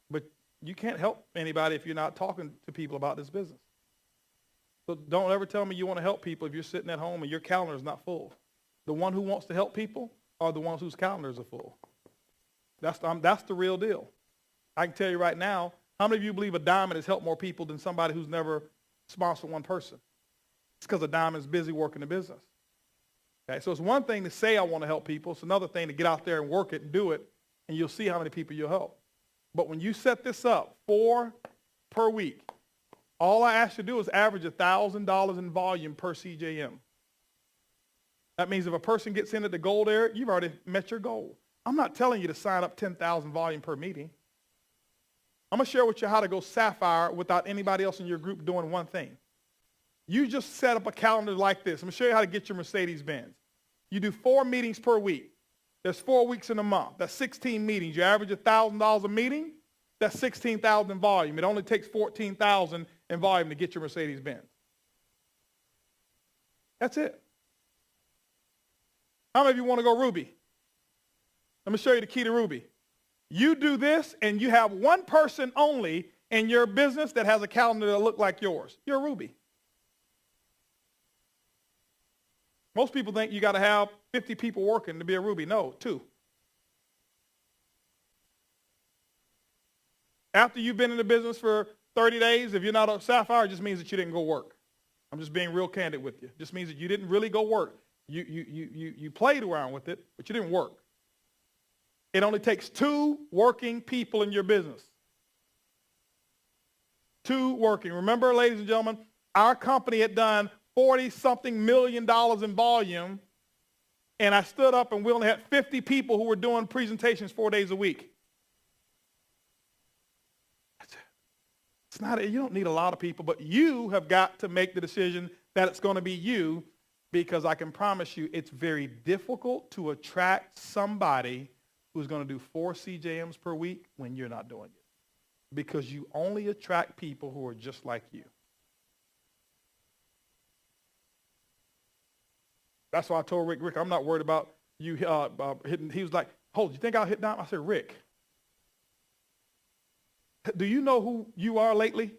But you can't help anybody if you're not talking to people about this business. So don't ever tell me you want to help people if you're sitting at home and your calendar is not full. The one who wants to help people are the ones whose calendars are full. That's the real deal. I can tell you right now, how many of you believe a diamond has helped more people than somebody who's never sponsored one person? It's because a diamond is busy working the business. Okay, so it's one thing to say I want to help people. It's another thing to get out there and work it and do it, and you'll see how many people you'll help. But when you set this up, 4 per week, all I ask you to do is average $1,000 in volume per CJM. That means if a person gets into the gold area, you've already met your goal. I'm not telling you to sign up 10,000 volume per meeting. I'm going to share with you how to go sapphire without anybody else in your group doing one thing. You just set up a calendar like this. I'm going to show you how to get your Mercedes-Benz. You do 4 meetings per week. There's 4 weeks in a month. That's 16 meetings. You average $1,000 a meeting. That's 16,000 in volume. It only takes 14,000 in volume to get your Mercedes-Benz. That's it. How many of you want to go Ruby? Let me show you the key to Ruby. You do this, and you have one person only in your business that has a calendar that looks like yours. You're Ruby. Most people think you got to have 50 people working to be a Ruby. No, 2. After you've been in the business for 30 days, if you're not a sapphire, it just means that you didn't go work. I'm just being real candid with you. It just means that you didn't really go work. You played around with it, but you didn't work. It only takes 2 working people in your business. 2 working. Remember, ladies and gentlemen, our company had done $40-something million in volume, and I stood up and we only had 50 people who were doing presentations 4 days a week. That's it. It's not, you don't need a lot of people, but you have got to make the decision that it's going to be you, because I can promise you it's very difficult to attract somebody who's going to do 4 CJMs per week when you're not doing it, because you only attract people who are just like you. That's why I told Rick, I'm not worried about you hitting. He was like, "Hold, you think I'll hit down?" I said, "Rick, do you know who you are lately?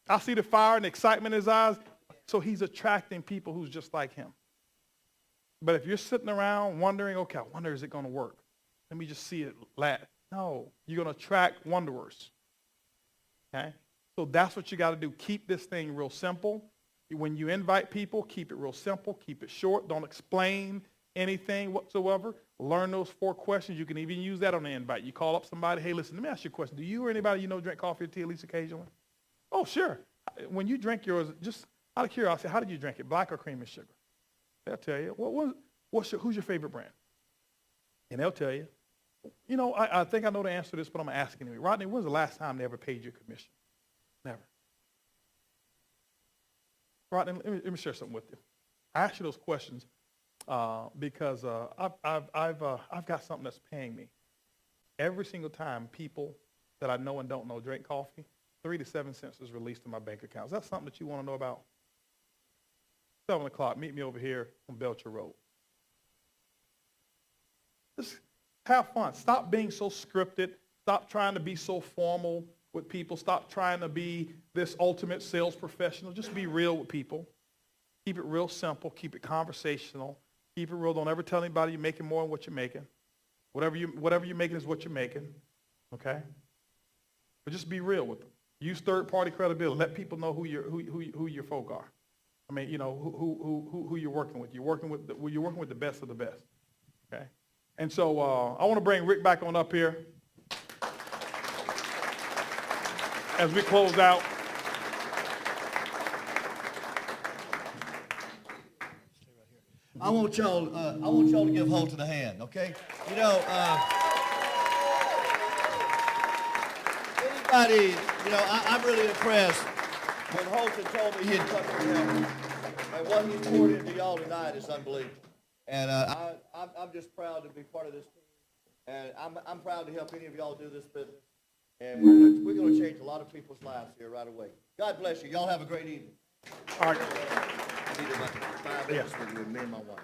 I see the fire and the excitement in his eyes. So he's attracting people who's just like him. But if you're sitting around wondering, okay, I wonder, is it going to work? Let me just see it. No, you're going to attract wanderers. Okay? So that's what you got to do. Keep this thing real simple. When you invite people, keep it real simple. Keep it short. Don't explain anything whatsoever. Learn those 4 questions. You can even use that on the invite. You call up somebody, hey, listen, let me ask you a question. Do you or anybody you know drink coffee or tea at least occasionally? Oh, sure. When you drink yours, just out of curiosity, how did you drink it, black or cream and sugar? They'll tell you. Who's your favorite brand? And they'll tell you. You know, I think I know the answer to this, but I'm going to ask anyway. Rodney, when's the last time they ever paid you a commission? Never. Rodney, let me share something with you. I ask you those questions because I've got something that's paying me. Every single time people that I know and don't know drink coffee, 3 to 7 cents is released in my bank account. Is that something that you want to know about? 7 o'clock, meet me over here on Belcher Road. Just have fun. Stop being so scripted. Stop trying to be so formal with people. Stop trying to be this ultimate sales professional. Just be real with people. Keep it real simple. Keep it conversational. Keep it real. Don't ever tell anybody you're making more than what you're making. Whatever you're making is what you're making. Okay? But just be real with them. Use third-party credibility. Let people know who your folk are. I mean, you know, who you're working with. You're working with the best of the best. Okay? And so I want to bring Rick back on up here as we close out. I want y'all to give Holton a hand, okay? You know, anybody, you know, I'm really impressed when Holton told me he'd come to help. And what he's poured into y'all tonight is unbelievable. And I'm just proud to be part of this team. And I'm proud to help any of y'all do this business. And we're going to change a lot of people's lives here right away. God bless you. Y'all have a great evening. All right. I need about 5 minutes with you and me and my wife.